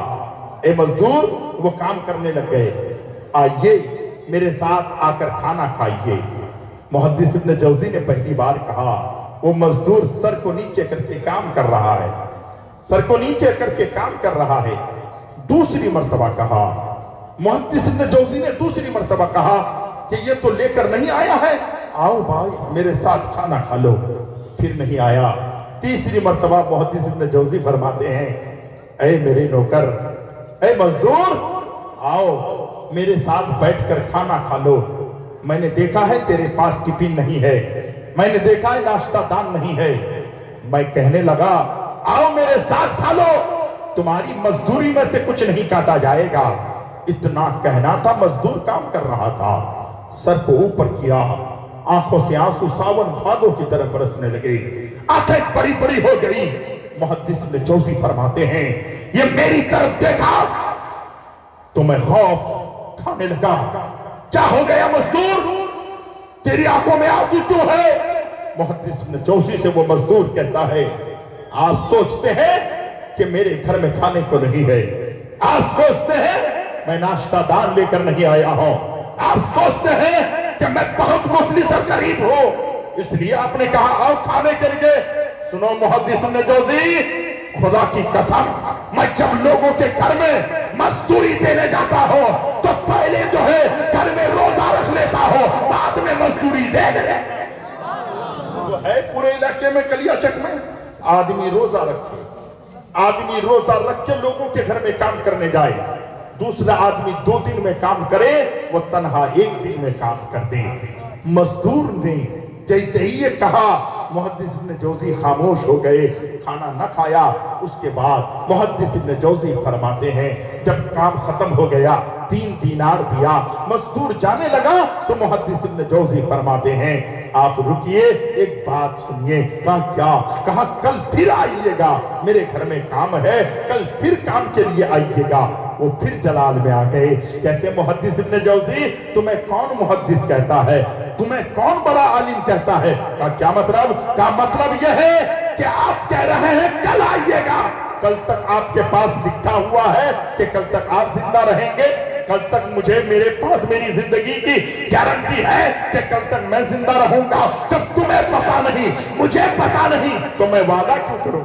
اے مزدور، وہ کام کرنے لگ گئے، آئیے میرے ساتھ آ کر کھانا کھائیے۔ محدث ابن جوزی نے پہلی بار کہا، وہ مزدور سر کو نیچے کر کے کام کر رہا ہے، سر کو نیچے کر کے کام کر رہا ہے۔ دوسری مرتبہ کہا، محدث ابن جوزی نے دوسری مرتبہ کہا کہ یہ تو لے کر نہیں آیا ہے، آؤ بھائی میرے ساتھ کھانا کھا لو۔ پھر نہیں آیا۔ تیسری مرتبہ محدث ابن جوزی فرماتے ہیں، اے میرے نوکر، اے مزدور، آؤ میرے ساتھ بیٹھ کر کھانا کھا لو۔ میں نے دیکھا ہے تیرے پاس ٹفن نہیں ہے، میں نے دیکھا ہے ناشتہ دان نہیں ہے۔ میں کہنے لگا، آؤ میرے ساتھ کھا لو، تمہاری مزدوری میں سے کچھ نہیں کاٹا جائے گا۔ اتنا کہنا تھا، مزدور کام کر رہا تھا، سر کو اوپر کیا، آنکھوں سے آنسو ساون بھادوں کی طرح برسنے لگے، آنکھیں بڑی بڑی ہو گئی۔ محدث ابن جوزی فرماتے ہیں، یہ میری طرف دیکھا تو میں خوف کھانے لگا۔ کیا ہو گیا مزدور؟ تیری آنکھوں میں آنسو کیوں ہے؟ محدث ابن جوزی سے وہ مزدور کہتا ہے، آپ سوچتے ہیں کہ میرے گھر میں کھانے کو نہیں ہے، آپ سوچتے ہیں میں ناشتہ دان لے کر نہیں آیا ہوں، آپ سوچتے ہیں کہ میں بہت مفلس اور غریب ہوں، اس لیے آپ نے کہا آؤ کھانے کے لیے۔ سنو محدث ابن جوزی، خدا کی قسم، میں جب لوگوں کے گھر میں مزدوری دینے جاتا ہوں تو پہلے جو ہے گھر میں روزہ رکھ لیتا ہوں، بعد میں مزدوری دے دے۔ وہ ہے پورے علاقے میں کلیا چک میں آدمی روزہ رکھے، آدمی روزہ رکھ کے لوگوں کے گھر میں کام کرنے جائے، دوسرا آدمی 2 دن میں کام کرے، وہ تنہا 1 دن میں کام کر دے۔ مزدور نے جیسے ہی یہ کہا، محدث ابن جوزی خاموش ہو گئے، کھانا نہ کھایا۔ اس کے بعد محدث ابن جوزی فرماتے ہیں، جب کام ختم ہو گیا، 3 دینار دیا، مزدور جانے لگا تو محدث ابن جوزی فرماتے ہیں، آپ رکیے، ایک بات سنیے۔ کہا کیا؟ کہا کل پھر آئیے گا، میرے گھر میں کام ہے، کل پھر کام کے لیے آئیے گا۔ وہ پھر جلال میں آ گئے، کہتے محدث ابن جوزی، تمہیں کون محدث کہتا ہے؟ تمہیں کون بڑا عالم کہتا ہے؟ کہا کیا مطلب؟ کہا مطلب یہ ہے کہ آپ کہہ رہے ہیں کل آئیے گا، کل تک آپ کے پاس لکھا ہوا ہے کہ کل تک آپ زندہ رہیں گے، کل تک مجھے میرے پاس میری زندگی کی گارنٹی ہے کہ کل تک میں زندہ رہوں گا، جب تمہیں پتا نہیں، مجھے پتا نہیں، تو میں وعدہ کیوں کروں؟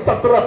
17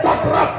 17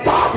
7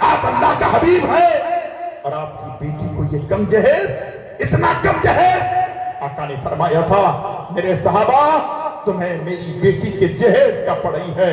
آپ اللہ کا حبیب ہے اور آپ کی بیٹی کو یہ کم جہیز، اتنا کم جہیز۔ آقا نے فرمایا تھا میرے صحابہ تمہیں میری بیٹی کے جہیز کا پڑی ہے،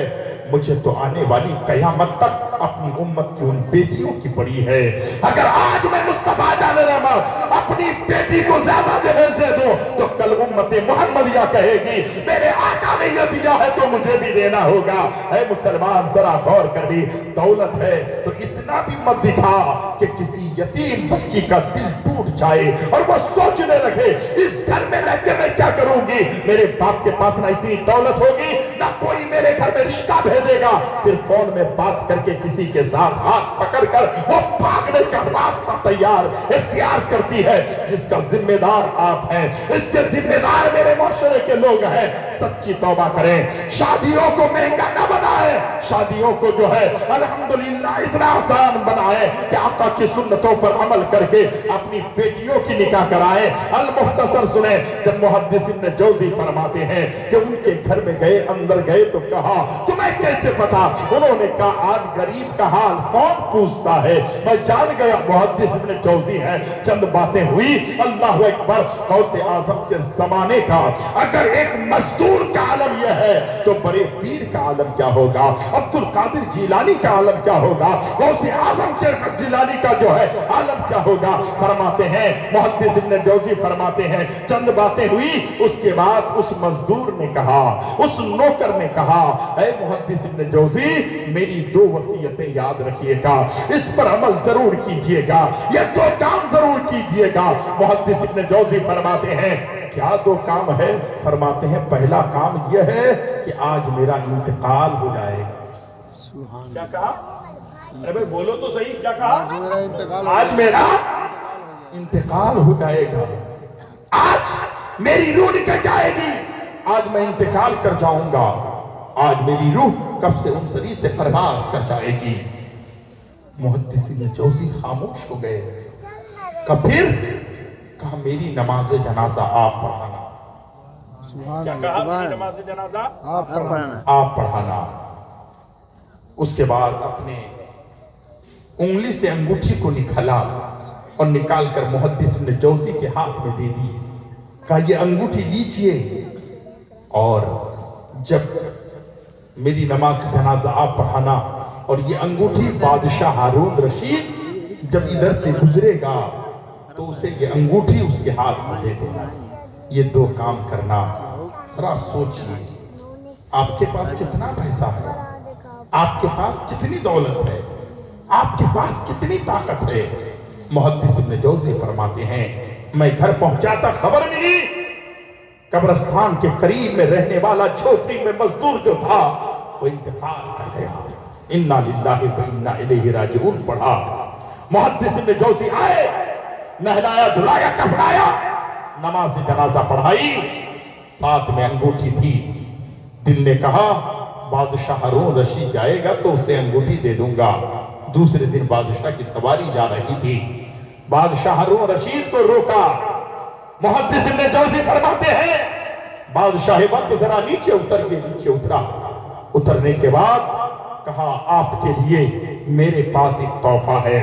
مجھے تو آنے والی قیامت تک اپنی امت کی ان بیٹیوں کی پڑی ہے۔ اگر آج میں مصطفیٰ جان رحمت اپنی بیٹی کو زیادہ جہیز دے دوں تو کل امت محمدیہ کہے گی میرے آقا نے یہ دیا ہے تو مجھے بھی دینا ہوگا۔ اے مسلمان ذرا غور کر بھی، دولت ہے تو اتنا بھی مت دکھا کہ کسی یتیم بچی کا دل ٹوٹ جائے اور وہ سوچنے لگے اس گھر میں رہ کے میں کیا کروں گی، میرے باپ کے پاس نہ اتنی دولت ہوگی نہ کوئی میرے گھر میں رشتہ بھیجے گا، پھر فون میں بات کر کے کسی کے ساتھ ہاتھ پکڑ کر وہ بھاگنے کا راستہ تیار اختیار کرتی ہے۔ جس کا ذمہ دار آپ ہیں، اس کے ذمہ دار میرے معاشرے کے لوگ ہیں۔ سچی توبہ کریں، شادیوں کو مہنگا نہ بنائیں، شادیوں کو جو ہے الحمدللہ اتنا آسان بنائیں کہ آقا کی سنتوں پر عمل کر کے اپنی بیٹیوں کی نکاح کرائیں۔ المختصر سنیں، جب محدث ابن جوزی فرماتے ہیں کہ ان کے گھر میں گئے، اندر گئے تو کہا تمہیں کیسے پتا؟ انہوں نے کہا آج غریب کا حال کون پوچھتا ہے، میں جان گیا محدث ابن جوزی ہے۔ چند باتیں ہوئی، اللہ اکبر، غوث اعظم کے زمانے کا اگر ایک مزدور کا عالم یہ ہے تو بڑے پیر کا عالم کیا ہوگا، عبد القادر جیلانی کا عالم کیا ہوگا، غوث اعظم کے جیلانی کا جو ہے عالم کیا ہوگا۔ فرماتے ہیں محدث ابن جوزی فرماتے ہیں چند باتیں ہوئی، اس کے بعد اس مزدور نے کہا، اس نوکر نے کہا اے محدث ابن جوزی میری دو وصیتیں یاد رکھیے گا، اس پر عمل ضرور کیجئے گا، یہ دو کام ضرور کیجئے گا۔ محدث ابن جوزی فرماتے ہیں کیا دو کام ہے؟ فرماتے ہیں پہلا کام یہ ہے کہ آج میرا انتقال ہو جائے گا۔ کیا کہا؟ ارے بھائی بولو تو صحیح، کیا کہا؟ آج میرا انتقال ہو جائے گا، آج میری روح نکل جائے گی، آج میں انتقال کر جاؤں گا، آج میری روح کب سے انصری سے پرواز کر جائے گی۔ محدث ابن جوزی خاموش ہو گئے، پھر کہا میری نماز جنازہ آپ پڑھانا۔ کیا کہا؟ میری نماز جنازہ آپ پڑھانا۔ اس کے بعد اپنے انگلی سے انگوٹھی کو نکالا اور نکال کر محدث ابن جوزی کے ہاتھ میں دے دی، کہا یہ انگوٹھی لیجئے اور جب میری نماز جنازہ آپ پڑھانا اور یہ انگوٹھی بادشاہ ہارون رشید جب ادھر سے گزرے گا تو اسے یہ انگوٹھی اس کے ہاتھ میں دے دینا۔ یہ دو کام کرنا۔ ذرا سوچئے آپ کے پاس کتنا پیسہ ہے، آپ کے پاس کتنی دولت ہے، آپ کے پاس کتنی طاقت ہے۔ محدث ابن جوزی فرماتے ہیں میں گھر پہنچاتا خبر ملی قبرستان کے قریب میں رہنے والا جھوپڑی میں مزدور جو تھا وہ انتقال کر گیا۔ انا للہ و انا الیہ راجعون پڑھا۔ محدث ابن جوزی آئے، نہلایا دھلایا کفنایا، نماز جنازہ پڑھائی، ساتھ میں انگوٹھی تھی۔ دل نے کہا بادشاہ ہارون رشید جائے گا تو اسے انگوٹھی دے دوں گا۔ دوسرے دن بادشاہ کی سواری جا رہی تھی، بادشاہ ہارون رشید کو روکا۔ محدث ابن جوزی فرماتے ہیں بادشاہ وقت ذرا نیچے اتر کے نیچے اترا، اترنے کے بعد کہا آپ کے لیے میرے پاس ایک تحفہ ہے۔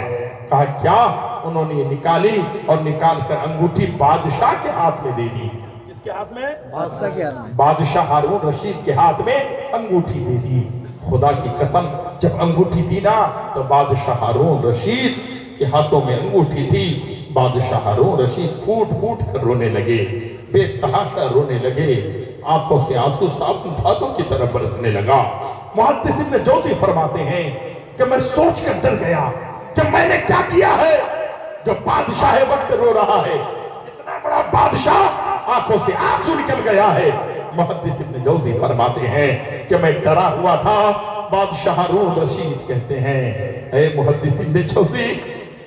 کہا کیا؟ انہوں نے یہ نکالی اور نکال کر انگوٹھی بادشاہ کے ہاتھ میں دے دی۔ کس کے ہاتھ میں؟ بادشاہ کے ہاتھ میں۔ بادشاہ ہارون رشید کے ہاتھ میں انگوٹھی دے دی۔ خدا کی قسم جب انگوٹھی دی نا تو بادشاہ ہارون رشید کے ہاتھوں میں انگوٹھی تھی، بادشاہ ہارون رشید پھوٹ پھوٹ کر رونے لگے، بے تحاشا رونے لگے، آنکھوں سے آنسو صابن دھاتوں کی طرف برسنے لگا۔ محدث ابن جوزی فرماتے ہیں کہ میں سوچ کر ڈر گیا کہ میں نے کیا کیا ہے جو بادشاہ وقت رو رہا ہے، اتنا بڑا بادشاہ آنکھوں سے آنسو نکل گیا ہے۔ محدث ابن جوزی فرماتے ہیں کہ میں ڈرا ہوا تھا۔ بادشاہ ہارون رشید کہتے ہیں اے محدث ابن جوزی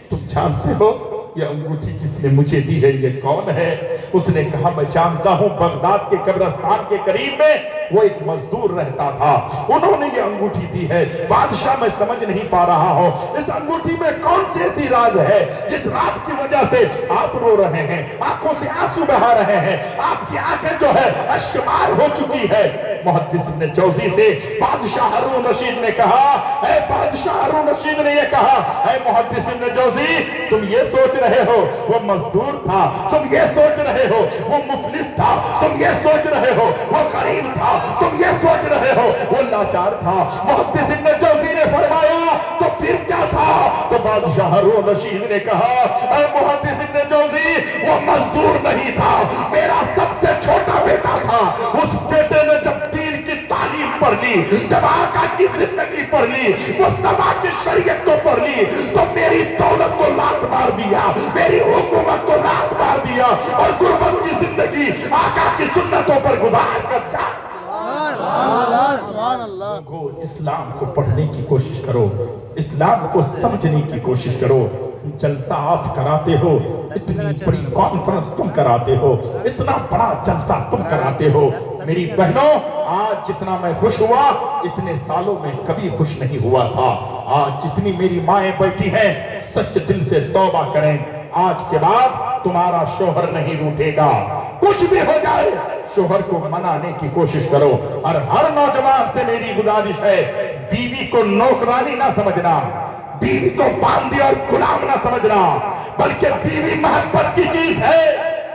تم جانتے ہو یہ انگوٹھی جس نے مجھے دی ہے یہ کون ہے؟ اس نے کہا میں جانتا ہوں، بغداد کے قبرستان کے قریب میں وہ ایک مزدور رہتا تھا، انہوں نے یہ انگوٹھی دی ہے۔ بادشاہ میں سمجھ نہیں پا رہا ہوں اس انگوٹھی میں کون سی ایسی راز ہے جس راز کی وجہ سے آپ رو رہے ہیں، آنکھوں سے آنسو بہا رہے ہیں، آپ کی آنکھیں جو ہے اشکبار ہو چکی ہے۔ محدث ابن جوزی سے بادشاہ ہارون رشید نے کہا اے بادشاہ ہارون رشید نے یہ کہا اے محدث ابن جوزی تم یہ سوچ رہے ہو وہ مزدور تھا، تم یہ سوچ رہے ہو وہ مفلس تھا، تم یہ سوچ رہے ہو وہ غریب تھا، تم یہ سوچ رہے ہو وہ لاچار تھا۔ محدث ابن جوزی نے فرمایا تو پھر کیا تھا؟ تو بادشاہ ہارون رشید نے کہا اے محدث ابن جوزی وہ مزدور نہیں تھا، میرا سب سے چھوٹا بیٹا تھا۔ اس بیٹے نے جب دین کی تعلیم پڑھ لی، جب آقا کی زندگی پڑھ لی، مصطفیٰ کی شریعت کو پڑھ لی، تو میری دولت کو لات مار دیا، میری حکومت کو لات مار دیا اور غربت کی زندگی آقا کی سنتوں پر گزار کر جا۔ سبحان اللہ۔ کو اسلام کو پڑھنے کی کوشش کرو، اسلام کو سمجھنے کی کوشش کرو۔ جلسہ آپ کراتے ہو، اتنی بڑی کانفرنس تم کراتے ہو، اتنا بڑا جلسہ تم کراتے ہو، میری بہنوں آج جتنا میں خوش ہوا اتنے سالوں میں کبھی خوش نہیں ہوا تھا۔ آج جتنی میری مائیں بیٹھی ہیں سچ دل سے توبہ کریں، آج کے بعد تمہارا شوہر نہیں روٹھے گا، کچھ بھی ہو جائے شوہر کو منانے کی کوشش کرو۔ اور ہر نوجوان سے میری گزارش ہے بیوی کو نوکرانی نہ سمجھنا، بیوی کو باندھی اور غلام نہ سمجھنا، بلکہ بیوی محبت کی چیز ہے۔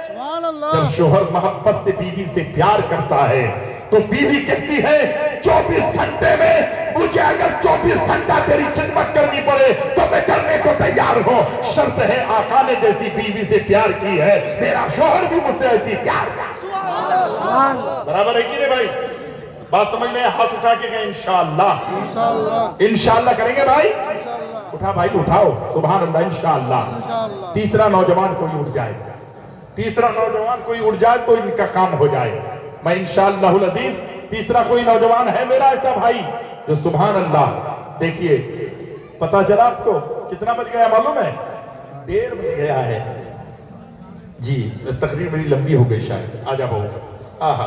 سبحان اللہ۔ جب شوہر محبت سے بیوی سے پیار کرتا ہے تو بیوی کہتی ہے 24 گھنٹے میں مجھے اگر 24 گھنٹہ تیری خدمت کرنی پڑے تو میں کرنے کو تیار ہوں، شرط ہے آقا نے جیسی بیوی سے پیار کی ہے میرا شوہر بھی مجھ سے ایسی پیار کرے۔ برابر ہے کی نہیں بھائی؟ بات سمجھ میں ہاتھ اٹھا کے گئے انشاءاللہ انشاءاللہ کریں گے بھائی؟ اٹھا بھائی اٹھاؤ، سبحان اللہ انشاءاللہ۔ تیسرا نوجوان کوئی اٹھ جائے، تیسرا نوجوان کوئی اٹھ جائے تو ان کا کام ہو جائے۔ میں انشاءاللہ العزیز تیسرا کوئی نوجوان ہے میرا ایسا بھائی جو سبحان اللہ دیکھیے پتا چلا آپ کو کتنا بج گیا معلوم ہے؟ 1:30 بج گیا ہے جی، تقریر بڑی لمبی ہو گئی شاید، آجا بہو آہا۔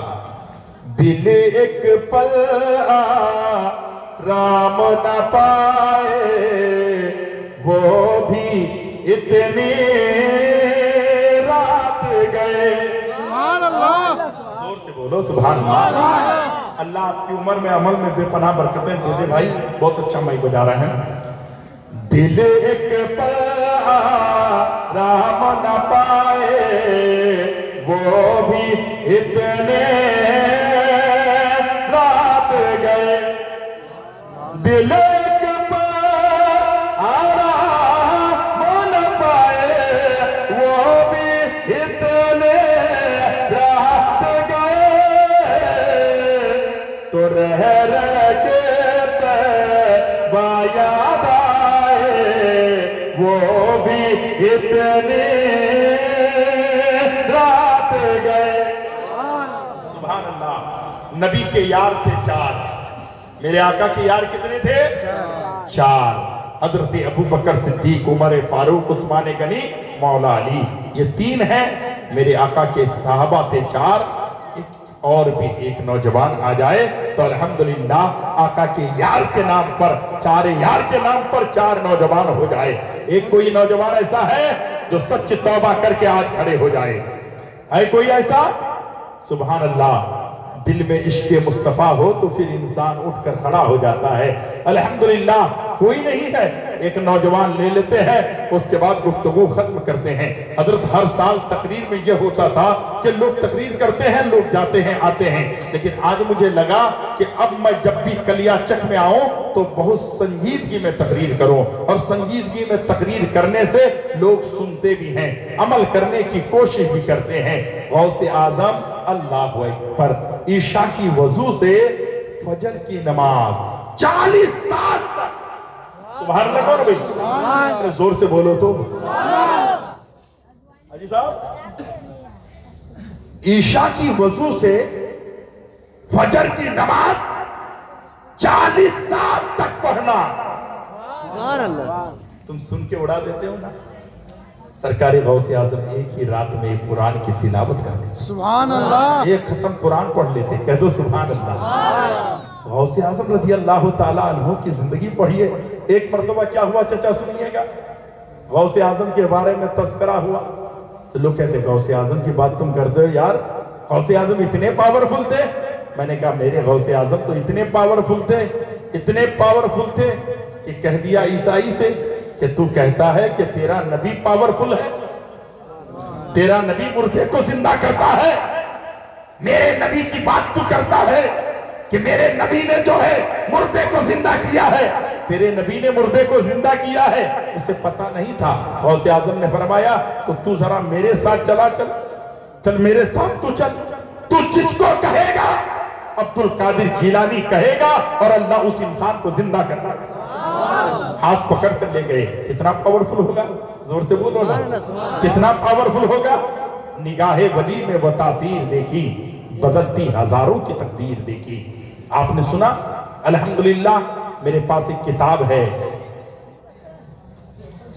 دل ایک پل رام نہ پائے وہ بھی اتنے رات گئے۔ سبحان اللہ۔ زور سے بولو سبحان اللہ۔ اللہ آپ کی عمر میں عمل میں بے پناہ برکتیں دے دے بھائی، بہت اچھا مائی بجا رہے ہیں۔ دل ایک پل رام نہ پائے وہ بھی اتنے رات گئے، دل ایک پل آرام نہ پائے وہ بھی اتنے رات گئے، تو رہ کے تیبہ یاد آئے وہ بھی اتنے رات گئے۔ سبحان اللہ۔ نبی کے یار تھے 4، میرے آقا کے یار کتنے تھے؟ 4۔ حضرت ابو بکر صدیق، عمر فاروق، عثمان غنی، مولا علی، یہ 3 ہیں۔ میرے آقا کے صحابہ تھے 4، اور بھی ایک نوجوان آ جائے تو الحمدللہ آقا کے یار کے نام پر، 4 یار کے نام پر 4 نوجوان ہو جائے۔ ایک کوئی نوجوان ایسا ہے جو سچ توبہ کر کے آج کھڑے ہو جائے؟ ہے کوئی ایسا؟ سبحان اللہ۔ دل میں عشق مصطفیٰ ہو تو پھر انسان اٹھ کر کھڑا ہو جاتا ہے۔ الحمدللہ کوئی نہیں ہے، ایک نوجوان لے لیتے ہیں، اس کے بعد گفتگو ختم کرتے ہیں۔ حضرت ہر سال تقریر میں یہ ہوتا تھا کہ لوگ تقریر کرتے ہیں، لوگ جاتے ہیں آتے ہیں، لیکن آج مجھے لگا کہ اب میں جب بھی کلیا چک میں آؤں تو بہت سنجیدگی میں تقریر کروں، اور سنجیدگی میں تقریر کرنے سے لوگ سنتے بھی ہیں، عمل کرنے کی کوشش بھی کرتے ہیں۔ غوث اعظم اللہ اکبر، عشاء کی وضو سے فجر کی نماز 40 سال تک، سبحان اللہ کون بھئی؟ زور سے بولو تو حاجی صاحب، عشاء کی وضو سے فجر کی نماز 40 سال تک پڑھنا۔ سبحان اللہ۔ تم سن کے اڑا دیتے ہو نا؟ سرکار غوث اعظم ایک ہی رات میں قرآن کی تلاوت کرتے، سبحان اللہ۔ ایک ختم قرآن پڑھ لیتے، کہہ دو سبحان اللہ۔ غوث اعظم رضی اللہ تعالیٰ عنہ کی زندگی پڑھیے۔ ایک مرتبہ کیا ہوا چچا سنیے گا، غوث اعظم کے بارے میں تذکرہ ہوا تو لوگ کہتے غوث اعظم کی بات تم کرتے ہو یار، غوث اعظم اتنے پاورفل تھے؟ میں نے کہا میرے غوث اعظم تو اتنے پاورفل تھے اتنے پاورفل تھے کہ کہہ دیا عیسائی سے کہ تو کہتا ہے کہ تیرا نبی پاورفل ہے، تیرا نبی مردے کو زندہ کرتا ہے، میرے نبی کی بات تو کرتا ہے کہ میرے نبی نے جو ہے مردے کو زندہ کیا ہے، تیرے نبی نے مردے کو زندہ کیا ہے۔ اسے پتہ نہیں تھا۔ غوث اعظم نے فرمایا تو ذرا میرے ساتھ چل میرے ساتھ تو جس کو کہے گا عبد القادر جیلانی کہے گا اور اللہ اس انسان کو زندہ کرنا۔ ہاتھ پکڑ کر لے گئے۔ کتنا پاورفل ہوگا، زور سے بولو نا، کتنا پاورفل ہوگا۔ نگاہ ولی میں وہ تاثیر دیکھی، بدلتی ہزاروں کی تقدیر دیکھی۔ آپ نے سنا، الحمدللہ میرے پاس ایک کتاب ہے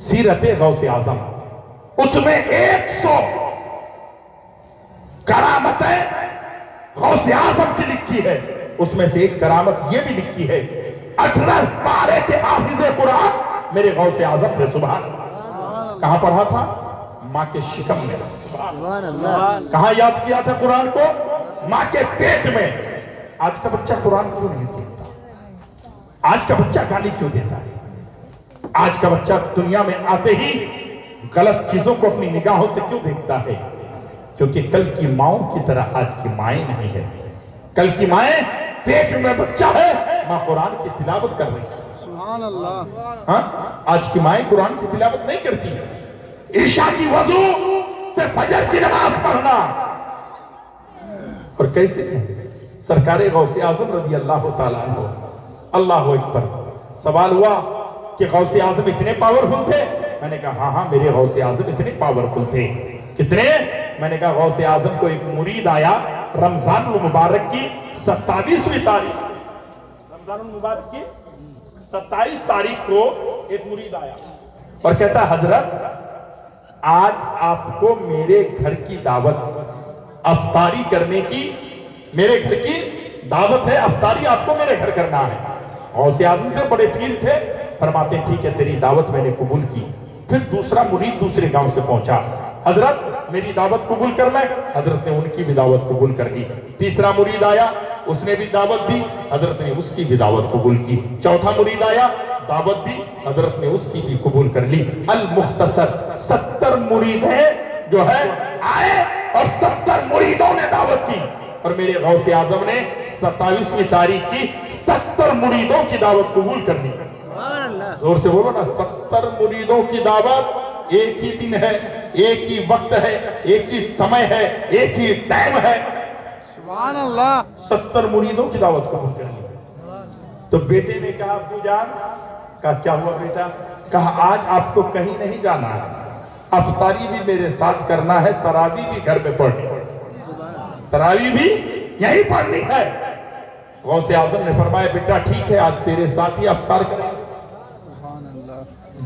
سیرت غوث اعظم، اس میں 100 کرامتیں غوث اعظم کی لکھی ہے۔ اس میں سے ایک کرامت یہ بھی لکھی ہے، 18 پارے کے حافظ قرآن میرے غوث اعظم تھے۔ سبحان اللہ۔ کہاں پڑھا تھا؟ ماں کے شکم میں۔ سبحان اللہ۔ کہاں یاد کیا تھا قرآن کو؟ ماں کے پیٹ میں۔ آج کا بچہ قرآن کیوں نہیں سیکھتا؟ آج کا بچہ گالی کیوں دیتا ہے؟ آج کا بچہ دنیا میں آتے ہی غلط چیزوں کو اپنی نگاہوں سے کیوں دیکھتا ہے؟ کیونکہ کل کی ماؤں کی طرح آج کی مائیں نہیں ہے۔ کل کی مائیں پیٹ میں بچہ ہے، ماں قرآن کی تلاوت کر رہی ہے۔ سبحان اللہ۔ ہاں، آج کی مائیں قرآن کی تلاوت نہیں کرتی۔ عشاء کی وضو سے فجر کی نماز پڑھنا، اور کیسے سرکار غوث اعظم رضی اللہ تعالیٰ عنہ، اللہ اکبر۔ سوال ہوا کہ غوث اعظم اتنے پاورفل تھے؟ میں نے کہا ہاں میرے غوث اعظم اتنے پاورفل تھے۔ کتنے؟ میں نے کہا غوث اعظم کو ایک مرید آیا رمضان المبارک کی 27ویں تاریخ، رمضان المبارک کی 27 تاریخ کو ایک مرید آیا اور کہتا حضرت آج آپ کو میرے گھر کی دعوت، افطاری کرنے کی، میرے گھر کی دعوت ہے، افطاری آپ کو میرے گھر کرنا ہے۔ غوث اعظم تھے، بڑے پیر تھے، فرماتے ہیں ٹھیک ہے تیری دعوت میں نے قبول کی۔ پھر دوسرا مرید دوسرے گاؤں سے پہنچا، حضرت میری دعوت قبول کر لیں؟ حضرت نے ان کی بھی دعوت قبول کر لی۔ تیسرا مرید آیا، اس نے بھی دعوت دی، حضرت نے اس کی بھی دعوت قبول کی۔ چوتھا مرید آیا، دعوت دی، حضرت نے اس کی بھی قبول کر لی۔ المختصر 70 مرید ہیں جو ہے آئے اور 70 مریدوں نے دعوت کی، اور میرے غوث اعظم نے 27ویں تاریخ کی 70 مریدوں کی دعوت قبول کر لی۔ سبحان اللہ۔ زور سے بولو نا، 70 مریدوں کی دعوت، ایک ہی دن ہے، ایک ہی وقت ہے، ایک ہی سمے ہے، ایک ہی ٹائم ہے۔ سبحان اللہ۔ 70 مریدوں کی دعوت قبول کر لی۔ تو بیٹے نے کہا ابو جان، کہا کیا ہوا بیٹا؟ کہا آج آپ کو کہیں نہیں جانا ہے، افطاری بھی میرے ساتھ کرنا ہے، تراویح بھی گھر میں پڑھنی ہے، تراویح بھی یہی پڑھنی ہے۔ غوث اعظم نے فرمایا بیٹا ٹھیک ہے، آج تیرے ساتھ ہی افطار کریں گے۔ سبحان اللہ۔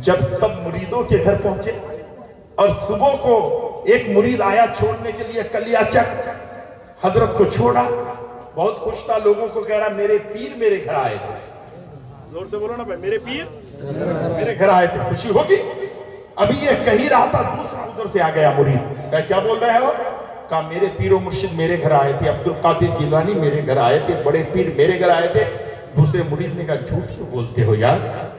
جب سب مریدوں کے گھر پہنچے اور صبح کو ایک مرید آیا چھوڑنے کے لیے کلیا چک، حضرت کو چھوڑا، بہت خوش تھا، لوگوں کو کہہ رہا میرے پیر میرے گھر آئے تھے۔ زور سے بولو نا بھائی، میرے پیر میرے گھر آئے تھے، خوشی ہوگی۔ ابھی یہ کہی رہا تھا، دوسرا ادھر سے آ گیا مرید، کہا کیا بول رہے ہو؟ کہا میرے پیر و مرشد میرے گھر آئے تھے، عبد القادر جیلانی میرے گھر آئے تھے، بڑے پیر میرے گھر آئے تھے۔ دوسرے مرید نے کہا جھوٹ کیوں بولتے ہو یار،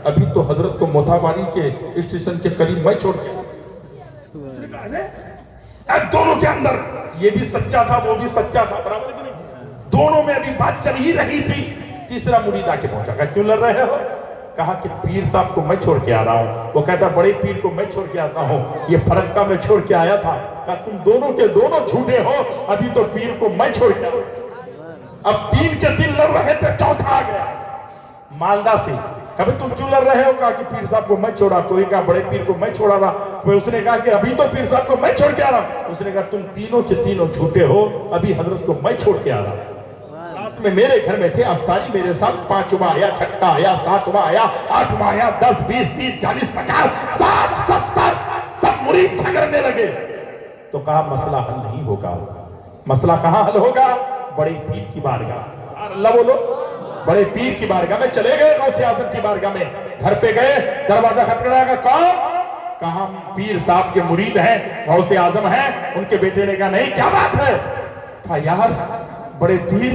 ابھی تو حضرت کو موتھاواری کے اسٹیشن کے قریب میں چھوڑ گیا۔ اب دونوں کے اندر یہ بھی سچا تھا وہ بھی سچا تھا، برابر کہ نہیں؟ دونوں میں ابھی بات چل ہی رہی تھی۔ تیسرا مرید آ کے پہنچا، کہا کیوں لڑ رہے ہو؟ کہا کہ پیر صاحب کو میں چھوڑ کے آ رہا ہوں۔ وہ کہتا بڑے پیر کو میں چھوڑ کے آتا ہوں، یہ فرقہ میں چھوڑ کے آیا تھا۔ کہا تم دونوں کے دونوں جھوٹے ہو، ابھی تو پیر کو میں چھوڑ کے آیا۔ اب 3 کے 3 لڑ رہے تھے، چوتھا آ گیا مالدہ سے، کبھی تم کیوں لڑ رہے ہو؟ کہا کہ پیر صاحب کو میں چھوڑا۔ کوئی کہا بڑے پیر کو میں چھوڑا تھا، اس نے کہا کہ ابھی تو پیر صاحب کو میں چھوڑ کے آ رہا ہوں۔ اس نے کہا تم تینوں کے تینوں جھوٹے ہو، ابھی حضرت کو میں چھوڑ کے آ رہا ہوں۔ رات میں میرے گھر میں تھے، افطاری میرے ساتھ، 5واں آیا، 6واں آیا، 7واں آیا، 8واں آیا، 10 20 30 40 50 60 70 سب مرید جھگڑنے لگے۔ تو کہا مسئلہ حل نہیں ہوگا۔ مسئلہ کہاں حل ہوگا؟ بڑے پیر کی بارگاہ، اللہ بولو، بڑے پیر کی بارگاہ میں چلے گئے۔ غوث اعظم کی بارگاہ میں گھر پہ گئے، دروازہ کھٹکھٹایا گا، کون؟ کہا پیر صاحب کے مرید ہیں، غوث اعظم ہیں۔ ان کے بیٹے نے کہا نہیں کیا بات ہے؟ کہا یار بڑے پیر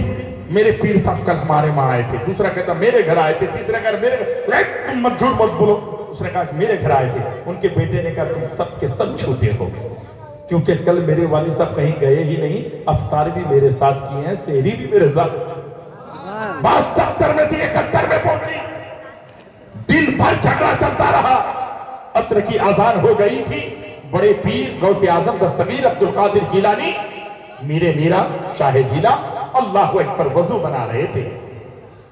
میرے پیر صاحب کل ہمارے وہاں آئے تھے، دوسرا کہتا میرے گھر آئے تھے، تیسرا کہتا میرے گھر، تم مت جھوٹ مت بولو، دوسرا کہا کہ میرے گھر آئے تھے۔ ان کے بیٹے نے کہا تم سب کے سب جھوٹے ہو، کیونکہ کل میرے والد صاحب کہیں گئے ہی نہیں، افطار بھی میرے ساتھ کیے ہیں، سحری بھی میرے ساتھ، بات 70 میں تھی 71 میں پہنچی، دن بھر جھگڑا چلتا رہا، عصر کی اذان ہو گئی تھی، بڑے پیر غوث اعظم دستگیر عبد القادر جیلانی میرے میرا شاہ جیلا اللہ اکبر وضو بنا رہے تھے،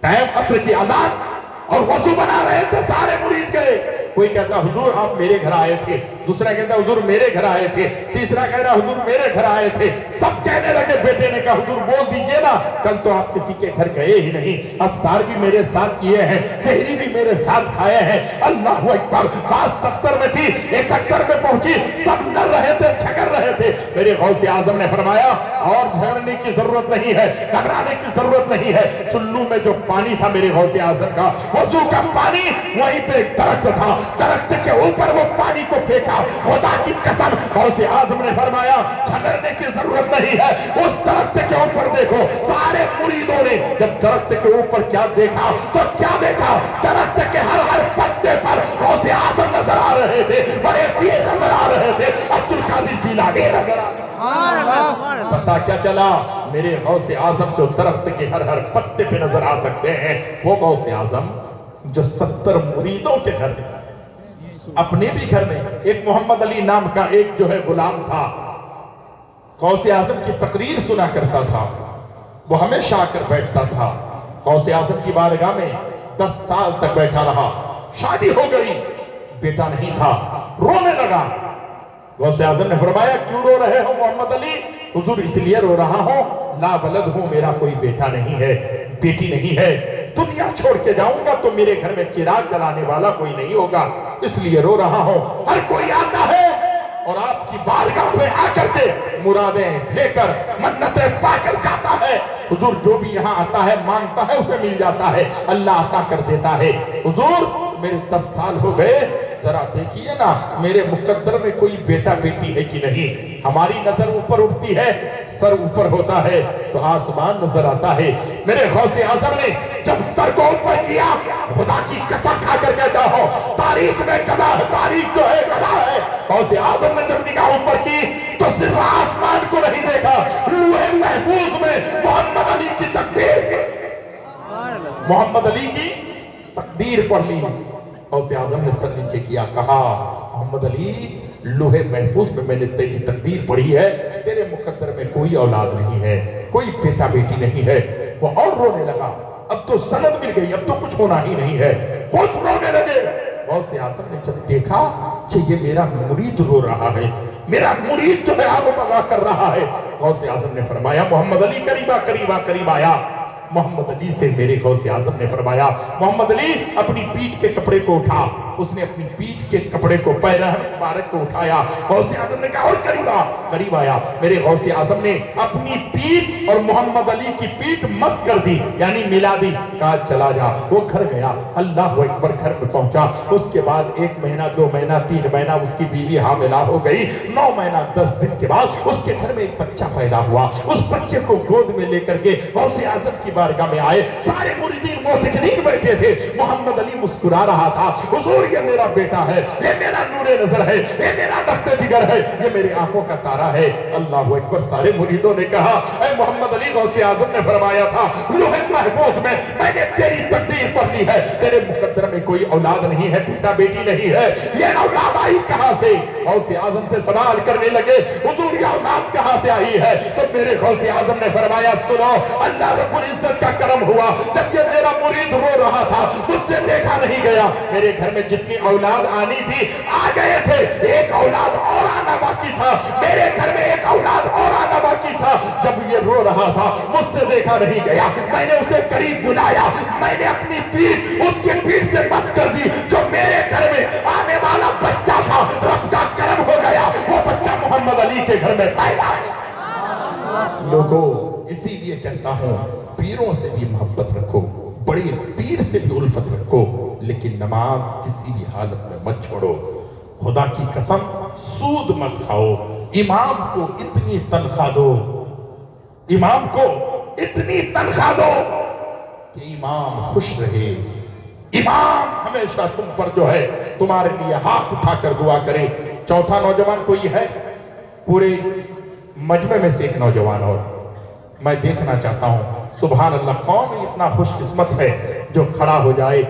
ٹائم عصر کی اذان اور وضو بنا رہے تھے، سارے مرید گئے، کوئی کہتا حضور آپ میرے گھر آئے تھے، دوسرا کہتا حضور میرے گھر آئے تھے، تیسرا کہہ رہا حضور میرے گھر آئے تھے، سب کہنے لگے، بیٹے نے کہا حضور بول دیجئے نا، کل تو آپ کسی کے گھر گئے ہی نہیں، افطار بھی میرے ساتھ کیے ہیں، سحری بھی میرے ساتھ کھائے ہیں، اللہ اکبر، بات 70 میں تھی 71 میں پہنچی، سب لڑ رہے تھے، جھگڑ رہے تھے، میرے غوث اعظم نے فرمایا اور جھگڑنے کی ضرورت نہیں ہے، گھبرانے کی ضرورت نہیں ہے، چلو میں جو پانی تھا میرے غوث اعظم کا وضو کا پانی، وہیں پہ ایک درخت تھا، درخت کے اوپر وہ پانی کو پھینکا، خدا کی قسم غوث اعظم نے فرمایا جھگڑنے کی ضرورت نہیں ہے، اس درخت کے اوپر دیکھو، سارے مریدوں نے جب درخت کے اوپر کیا دیکھا تو کیا دیکھا، درخت کے ہر پتے پر غوث اعظم نظر آ رہے تھے، بڑے پیر نظر آ رہے تھے، عبد القادر جیلانی نظر آ رہے تھے، پتا کیا چلا، میرے غوث اعظم جو درخت کے ہر پتے پہ نظر آ سکتے ہیں، وہ غوث اعظم جو 70 مریدوں کے گھر میں، اپنے بھی گھر میں، ایک محمد علی نام کا ایک جو ہے غلام تھا، غوث اعظم کی تقریر سنا کرتا تھا، وہ ہمیشہ آ کر بیٹھتا تھا، غوث اعظم کی بارگاہ میں 10 سال تک بیٹھا رہا، شادی ہو گئی، بیٹا نہیں تھا، رونے لگا، غوث اعظم نے فرمایا کیوں رو رہے ہو محمد علی؟ حضور اس لیے رو رہا ہوں، لا ولد ہوں، میرا کوئی بیٹا نہیں ہے، بیٹی نہیں ہے، دنیا چھوڑ کے جاؤں گا تو میرے گھر میں چراغ جلانے والا کوئی نہیں ہوگا، اس لیے رو رہا ہوں، ہر کوئی آتا ہے اور آپ کی بارگاہ میں آ کر کے مرادیں لے کر منتیں پا کر جاتا ہے، حضور جو بھی یہاں آتا ہے مانگتا ہے اسے مل جاتا ہے، اللہ عطا کر دیتا ہے، حضور میرے 10 سال ہو گئے، ذرا دیکھیے نا میرے مقدر میں کوئی بیٹا بیٹی ہے کہ نہیں، ہماری نظر اوپر اٹھتی ہے، سر اوپر ہوتا ہے تو آسمان نظر آتا ہے، میرے غوث اعظم نے جب سر کو اوپر کیا، خدا کی قسم کھا کر کہتا ہوں تاریخ میں گواہ ہے، تاریخ جو ہے گواہ ہے، غوث اعظم نے جب نگاہ اوپر کی تو صرف آسمان کو نہیں دیکھا، لوح محفوظ میں محمد علی کی تقدیر، محمد علی کی تقدیر پڑھ لی، غوث اعظم نے سر نیچے کیا، کہا محمد علی لوح محفوظ میں نے تیری تقدیر پڑھی ہے، تیرے مقدر میں کوئی اولاد نہیں ہے، کوئی بیٹا بیٹی نہیں ہے، وہ اور رونے لگا، اب تو سند مل گئی، اب تو کچھ ہونا ہی نہیں ہے، خود رونے لگے، غوث اعظم نے جب دیکھا کہ یہ میرا مرید رو رہا ہے، میرا مرید جو ہے آب و بغا کر رہا ہے، غوث اعظم نے فرمایا محمد علی قریب آیا، محمد علی سے میرے غوث اعظم نے فرمایا محمد علی اپنی پیٹھ کے کپڑے کو اٹھا، اس نے اپنی پیٹھ کے کپڑے کو پیرہن مبارک کو اٹھایا، غوث اعظم نے کہا اور قریب آیا، میرے غوث اعظم نے اپنی پیٹھ اور محمد علی کی پیٹھ مس کر دی، یعنی ملا دی، کہا چلا جا، وہ گھر گیا، اللہ اکبر، گھر میں پہنچا، اس کے بعد 1 مہینہ 2 مہینہ 3 مہینہ اس کی بیوی حاملہ ہو گئی، 9 مہینہ 10 دن کے بعد اس کے گھر میں ایک بچہ پیدا ہوا، اس بچے کو گود میں لے کر کے غوث اعظم کی بارگاہ میں آئے، سارے مریدین معتقدین بیٹھے تھے، محمد علی مسکرا رہا تھا، حضور یہ میرا بیٹا ہے، یہ میرا نور نظر ہے، یہ میرا نقط جگر ہے، یہ میری آنکھوں کا تارا ہے، اللہ اکبر، سارے مریدوں نے کہا اے محمد علی، غوث اعظم نے فرمایا تھا لوح محفوظ میں میں نے تیری تقدیر پڑھ لی ہے، تیرے مقدر میں کوئی اولاد نہیں ہے، بیٹا بیٹی نہیں ہے، یہ اولاد آئی کہاں سے؟ غوث اعظم سے سوال کرنے لگے حضور یہ اولاد کہاں سے آئی ہے؟ تو میرے غوث اعظم نے فرمایا سنو، اللہ رب العزت کا کرم ہوا، جب یہ میرا مرید رو رہا تھا مجھ سے دیکھا نہیں گیا، میرے گھر میں جتنی اولاد آنی تھی آ گئے تھے، ایک اولاد اور آنا باقی تھا، میرے گھر میں ایک اولاد اور آنا باقی تھا، جب یہ رو رہا تھا مجھ سے دیکھا نہیں گیا، میں نے اسے قریب بلایا، میں نے اپنی پیٹھ اس کی پیٹھ سے بس کر دی، جو میرے گھر میں آنے والا بچہ تھا رب کا کرم ہو گیا، وہ بچہ محمد علی کے گھر میں پیدا ہے۔ لوگوں اسی لیے کہتا ہوں پیروں سے بھی محبت رکھو، بڑے پیر سے بھی الفت رکھو، لیکن نماز کسی بھی حالت میں مت چھوڑو، خدا کی قسم سود مت کھاؤ، امام کو اتنی تنخواہ دو، امام کو اتنی تنخواہ دو کہ امام خوش رہے، امام ہمیشہ تم پر جو ہے تمہارے لیے ہاتھ اٹھا کر دعا کرے۔ چوتھا نوجوان کوئی ہے؟ پورے مجمع میں سے ایک نوجوان اور میں دیکھنا چاہتا ہوں، سبحان اللہ، کون اتنا خوش قسمت ہے جو کھڑا ہو جائے؟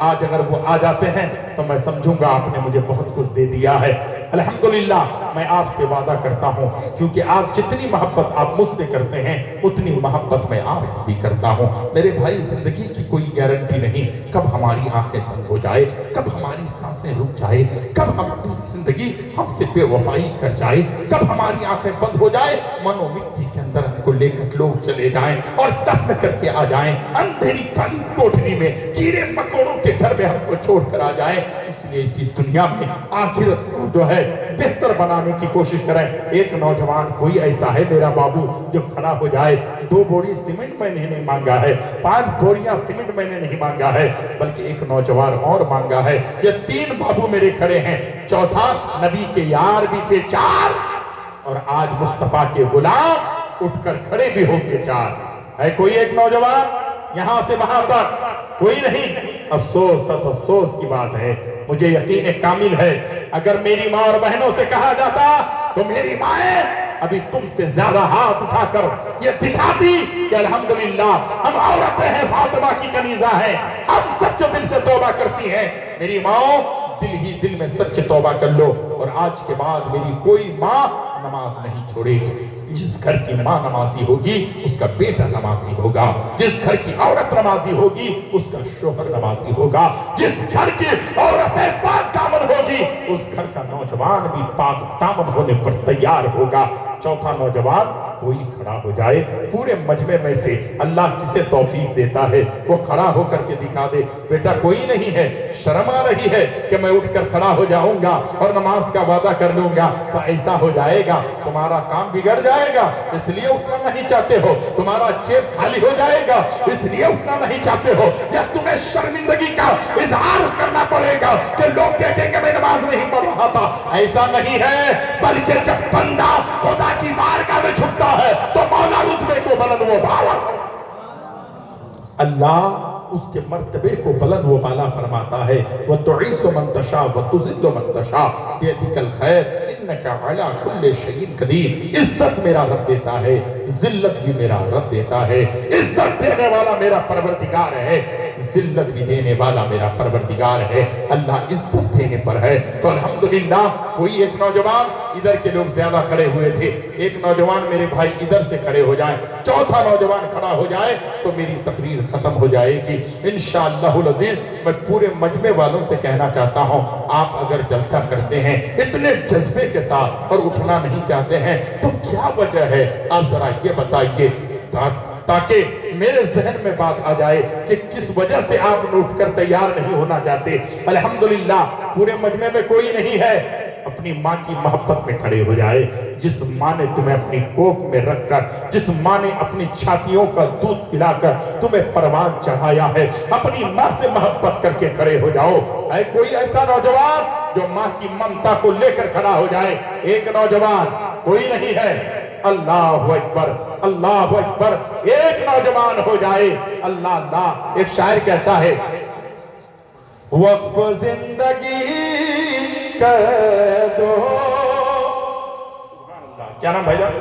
آج اگر وہ آ جاتے ہیں تو میں سمجھوں گا آپ نے مجھے بہت کچھ دے دیا ہے۔ الحمدللہ میں آپ سے وعدہ کرتا ہوں، کیونکہ آپ جتنی محبت آپ مجھ سے کرتے ہیں اتنی محبت میں آپ سے بھی کرتا ہوں۔ میرے بھائی، زندگی کی کوئی گارنٹی نہیں کب ہماری آنکھیں بند ہو جائے، کب ہماری سانسیں رک جائے، کب ہماری زندگی ہم سے بے وفائی کر جائے، کب ہماری آنکھیں بند ہو جائے، منو مٹی کے اندر ہم کو لے کر لوگ چلے جائیں اور دفن کر کے آ جائیں، اندھیری کالی کوٹھری میں کیڑے مکوڑوں کے گھر میں ہم کو چھوڑ کر آ جائیں۔ اس لیے اسی دنیا میں آخرت کو جو ہے بہتر بنانے کی کوشش کریں۔ ایک نوجوان کوئی ایسا ہے میرا بابو جو کھڑا ہو جائے، 2 بوری سیمنٹ میں نے نہیں مانگا ہے، 5 بوریاں سیمنٹ میں نے نہیں مانگا ہے، بلکہ ایک نوجوان اور مانگا ہے۔ یہ 3 بابو میرے کھڑے ہیں، چوتھا نبی کے یار بھی تھے 4، اور آج مصطفیٰ کے غلام اٹھ کر کھڑے بھی ہوں گے 4۔ ہے کوئی ایک نوجوان یہاں سے وہاں تک؟ کوئی نہیں۔ افسوس، افسوس کی بات ہے، مجھے یقین کامل ہے اگر میری ماں اور بہنوں سے کہا جاتا تو میری مائیں ابھی تم سے زیادہ ہاتھ اٹھا کر یہ دکھاتی کہ الحمدللہ ہم عورتیں ہیں، فاطمہ کی کنیزہ ہیں، ہم سچے دل سے توبہ کرتی ہیں۔ میری ماں، دل ہی دل میں سچ توبہ کر لو، اور آج کے بعد میری کوئی ماں نماز نہیں چھوڑے گی۔ جس گھر کی ماں نمازی ہوگی اس کا بیٹا نمازی ہوگا، جس گھر کی عورت نمازی ہوگی اس کا شوہر نمازی ہوگا، جس گھر کی عورت پاک دامن ہوگی اس گھر کا نوجوان بھی پاک دامن ہونے پر تیار ہوگا۔ چوتھا نوجوان کوئی کھڑا ہو جائے، پورے مجمع میں سے اللہ کسے توفیق دیتا ہے وہ کھڑا ہو کر کے دکھا دے، بیٹا کوئی نہیں ہے، شرم آ رہی ہے کہ میں اٹھ کر کھڑا ہو جاؤں گا اور نماز کا وعدہ کر لوں گا، تو ایسا ہو جائے گا تمہارا کام بگڑ جائے گا، اس لیے اٹھنا نہیں چاہتے ہو، تمہارا جیب خالی ہو جائے گا اس لیے اٹھنا نہیں چاہتے ہو، یا تمہیں شرمندگی کا اظہار کرنا پڑے گا کہ لوگ دیکھیں گے میں نماز نہیں پڑھ رہا تھا۔ ایسا نہیں ہے، بلکہ جب بندہ خدا کی بارگاہ میں جھکتا ہے تو مولا رتبے کو بلند و بالا، اللہ اس کے مرتبے کو بلند و بالا فرماتا ہے۔ وَتُعِزُّ مَن تَشَاءُ وَتُذِلُّ مَن تَشَاءُ بِيَدِكَ الْخَيْرُ إِنَّكَ عَلَىٰ كُلِّ شَيْءٍ قَدِيرٌ۔ عزت میرا رب دیتا ہے، ذلت بھی میرا رب دیتا ہے، عزت دینے والا میرا پروردگار ہے، ذلت بھی دینے والا میرا پروردگار ہے۔ اللہ عزت دینے پر ہے، تو الحمدللہ کوئی ایک نوجوان، ادھر کے لوگ زیادہ کھڑے ہوئے تھے، ایک نوجوان میرے بھائی ادھر سے کھڑے ہو جائیں، چوتھا نوجوان کھڑا ہو جائے تو میری تقریر ختم ہو جائے گی انشاءاللہ العزیز۔ میں پورے مجمع والوں سے کہنا چاہتا ہوں، آپ اگر جلسہ کرتے ہیں اتنے جذبے کے ساتھ اور اٹھنا نہیں چاہتے ہیں تو کیا وجہ ہے؟ آپ ذرا یہ بتائیے تاکہ میرے ذہن میں بات آ جائے کہ کس وجہ سے آپ اٹھ کر تیار نہیں ہونا چاہتے۔ الحمدللہ پورے مجمع میں کوئی نہیں ہے، اپنی ماں کی محبت میں کھڑے ہو جائے۔ جس ماں نے تمہیں اپنی کوکھ میں رکھ کر، جس ماں نے اپنی چھاتیوں کا دودھ پلا کر تمہیں پروان چڑھایا ہے، اپنی ماں سے محبت کر کے کھڑے ہو جاؤ۔ ہے کوئی ایسا نوجوان جو ماں کی ممتا کو لے کر کھڑا ہو جائے؟ ایک نوجوان کوئی نہیں ہے؟ اللہ اکبر، اللہ اکبر، ایک نوجوان ہو جائے۔ اللہ اللہ، ایک شاعر کہتا ہے وقف زندگی کر دو۔ سبحان اللہ، کیا نام بھائی جان؟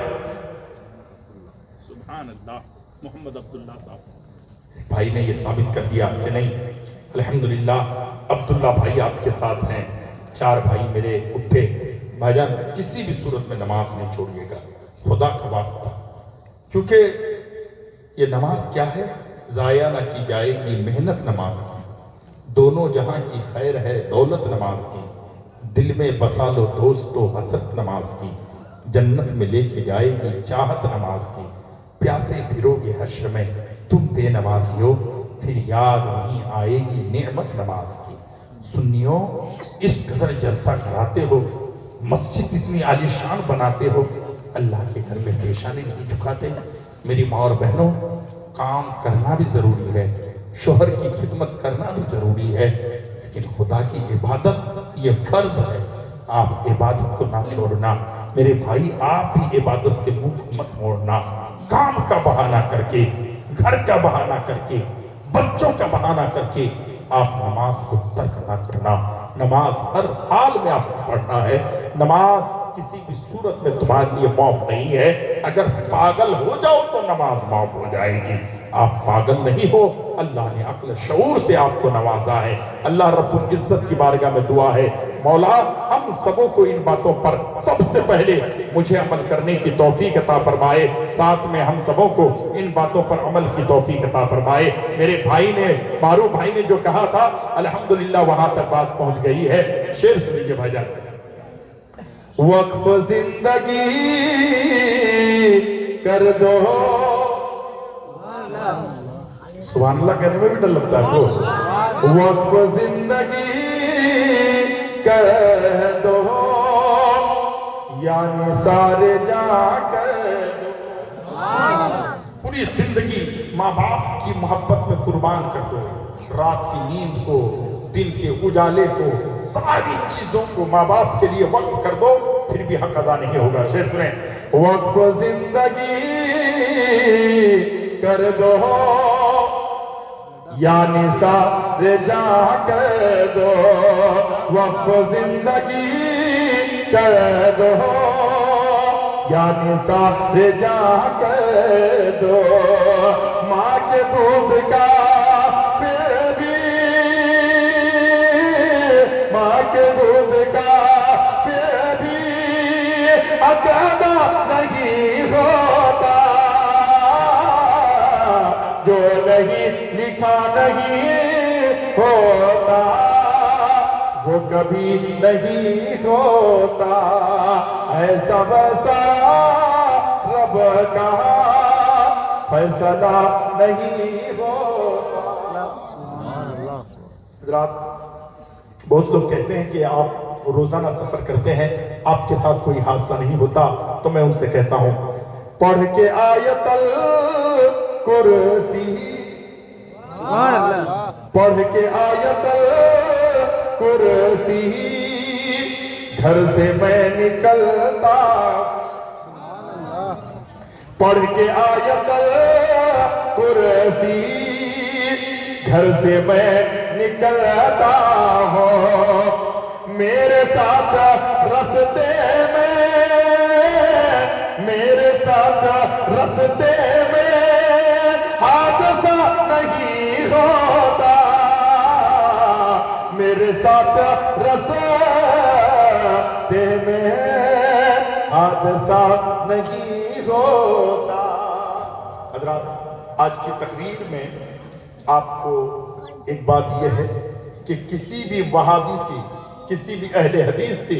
سبحان اللہ، محمد عبداللہ صاحب بھائی نے یہ ثابت کر دیا کہ نہیں، الحمدللہ عبداللہ بھائی آپ کے ساتھ ہیں۔ 4 بھائی میرے اٹھے، بھائی جان کسی بھی صورت میں نماز نہیں چھوڑیے گا، خدا کا واسطہ، کیونکہ یہ نماز کیا ہے؟ ضائع نہ کی جائے گی محنت نماز کی، دونوں جہاں کی خیر ہے دولت نماز کی، دل میں بسا لو دوستو حسرت نماز کی، جنت میں لے کے جائے گی چاہت نماز کی، پیاسے پھرو گے حشر میں تم بے نمازیو، پھر یاد نہیں آئے گی نعمت نماز کی۔ سنیوں، اس قدر جلسہ کراتے ہو، مسجد اتنی عالیشان بناتے ہو، اللہ کے گھر میں پیشانے نہیں جھکاتے؟ میری ماں اور بہنوں، کام کرنا بھی ضروری ہے، شوہر کی خدمت کرنا بھی ضروری ہے، لیکن خدا کی عبادت یہ فرض ہے، آپ عبادت کو نہ چھوڑنا۔ میرے بھائی آپ بھی عبادت سے منہ مت موڑنا، کام کا بہانہ کر کے گھر کا بہانہ کر کے، بچوں کا بہانہ کر کے آپ نماز کو ترک نہ کرنا۔ نماز ہر حال میں آپ کو پڑھنا ہے۔ نماز کسی بھی صورت میں تمہارے لیے معاف نہیں ہے۔ اگر پاگل ہو جاؤ تو نماز معاف ہو جائے گی۔ آپ پاگل نہیں ہو، اللہ نے عقل شعور سے آپ کو نوازا ہے۔ اللہ رب العزت کی بارگاہ میں دعا ہے، مولا ہم سبوں کو ان باتوں پر سب سے پہلے مجھے عمل کرنے کی توفیق عطا فرمائے، ساتھ میں ہم سبوں کو ان باتوں پر عمل کی توفیق عطا فرمائے۔ میرے بھائی نے، معروف بھائی نے جو کہا تھا، الحمدللہ وہاں تک بات پہنچ گئی ہے۔ شعر سن لیجیے بھائی جان۔ وقف زندگی کر دو، سبحان اللہ کہنے میں بھی ڈر لگتا ہے کو، وقف زندگی کر دو، یعنی سارے جا کر دو، پوری زندگی ماں باپ کی محبت میں قربان کر دو، رات کی نیند کو، دن کے اجالے کو، ساری چیزوں کو ماں باپ کے لیے وقف کر دو، پھر بھی حق ادا نہیں ہوگا۔ شیخ میں وقف زندگی کر دو، یعنی سارے جا کر دو، وقف زندگی کر دو، یعنی سارے جا کر دو، ماں کے دودھ کا پھر بھی، ماں کے دودھ کا پھر بھی عقیدہ نہیں ہوتا، جو نہیں لکھا نہیں ہوتا وہ کبھی نہیں ہوتا، ایسا ویسا رب کا فیصلہ نہیں ہوتا۔ حضرات، بہت لوگ کہتے ہیں کہ آپ روزانہ سفر کرتے ہیں، آپ کے ساتھ کوئی حادثہ نہیں ہوتا، تو میں ان سے کہتا ہوں، پڑھ کے آیت الکرسی، پڑھ کے آیت الکرسی گھر سے میں نکلتا، پڑھ کے آیت الکرسی گھر سے میں نکلتا ہوں، میرے ساتھ رستے میں، میرے ساتھ رستے میں حادثہ نہیں ہوتا، میرے ساتھ رستے میں حادثہ نہیں ہوتا۔ حضرات، آج کی تقریر میں آپ کو ایک بات یہ ہے کہ کسی بھی وہابی سے، کسی بھی اہل حدیث سے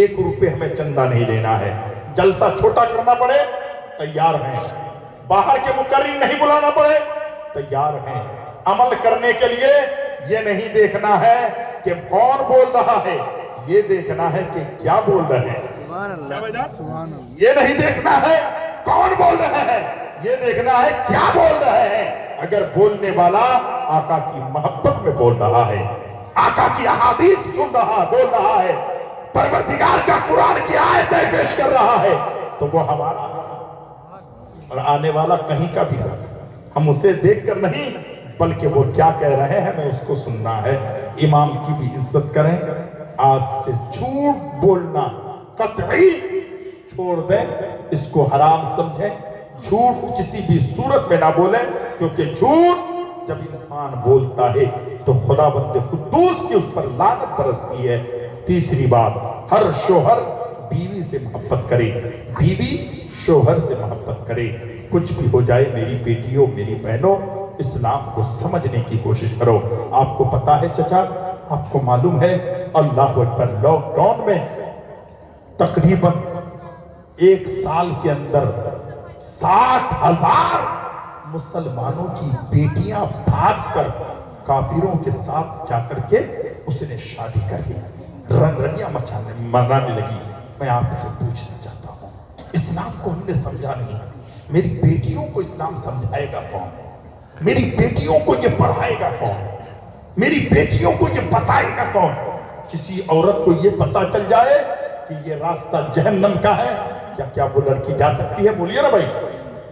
1 روپے ہمیں چندہ نہیں لینا ہے۔ جلسہ چھوٹا کرنا پڑے تیار ہیں، باہر کے مقرر نہیں بلانا پڑے تیار ہیں، عمل کرنے کے لیے یہ نہیں دیکھنا ہے کہ کون بول رہا ہے، یہ دیکھنا ہے کہ کیا بول رہے ہیں۔ یہ نہیں دیکھنا ہے کون بول رہے ہیں، یہ دیکھنا ہے کیا بول رہے ہیں۔ اگر بولنے والا آقا کی محبت میں بول رہا ہے، آقا کی احادیث سن رہا بول رہا ہے، پروردگار کا قرآن کی آیتیں پیش کر رہا ہے، تو وہ ہمارا اور آنے والا کہیں کا بھی ہو، ہم اسے دیکھ کر نہیں بلکہ وہ کیا کہہ رہے ہیں ہمیں اس کو سننا ہے۔ امام کی بھی عزت کریں، آج سے جھوٹ بولنا قطعی چھوڑ دیں، اس کو حرام سمجھیں، جھوٹ کسی بھی صورت میں نہ بولیں، کیونکہ جھوٹ جب انسان بولتا ہے تو خداوند قدوس کی اس پر لعنت برستی ہے۔ تیسری بات، ہر شوہر بیوی سے محبت کرے، بیوی شوہر سے محبت کرے۔ کچھ بھی ہو جائے میری بیٹیوں، میری بہنوں، اسلام کو سمجھنے کی کوشش کرو۔ آپ کو پتا ہے چچا، آپ کو معلوم ہے، اللہ اکبر، لاک ڈاؤن میں تقریباً 1 سال کے اندر 60,000 مسلمانوں کی بیٹیاں بھاگ کر کافروں کے ساتھ جا کر کے اس نے شادی کر لی، رنگریاں منانے لگی۔ میں آپ سے پوچھنا چاہتا ہوں، اسلام کو ہم نے سمجھا نہیں، میری بیٹیوں کو اسلام سمجھائے گا کون؟ میری بیٹیوں کو یہ پڑھائے گا کون؟ میری بیٹیوں کو یہ بتائے گا کون؟ کسی عورت کو یہ پتا چل جائے کہ یہ راستہ جہنم کا ہے، کیا وہ لڑکی جا سکتی ہے؟ بولیے نا بھائی،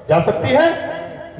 جا سکتی ہے؟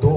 2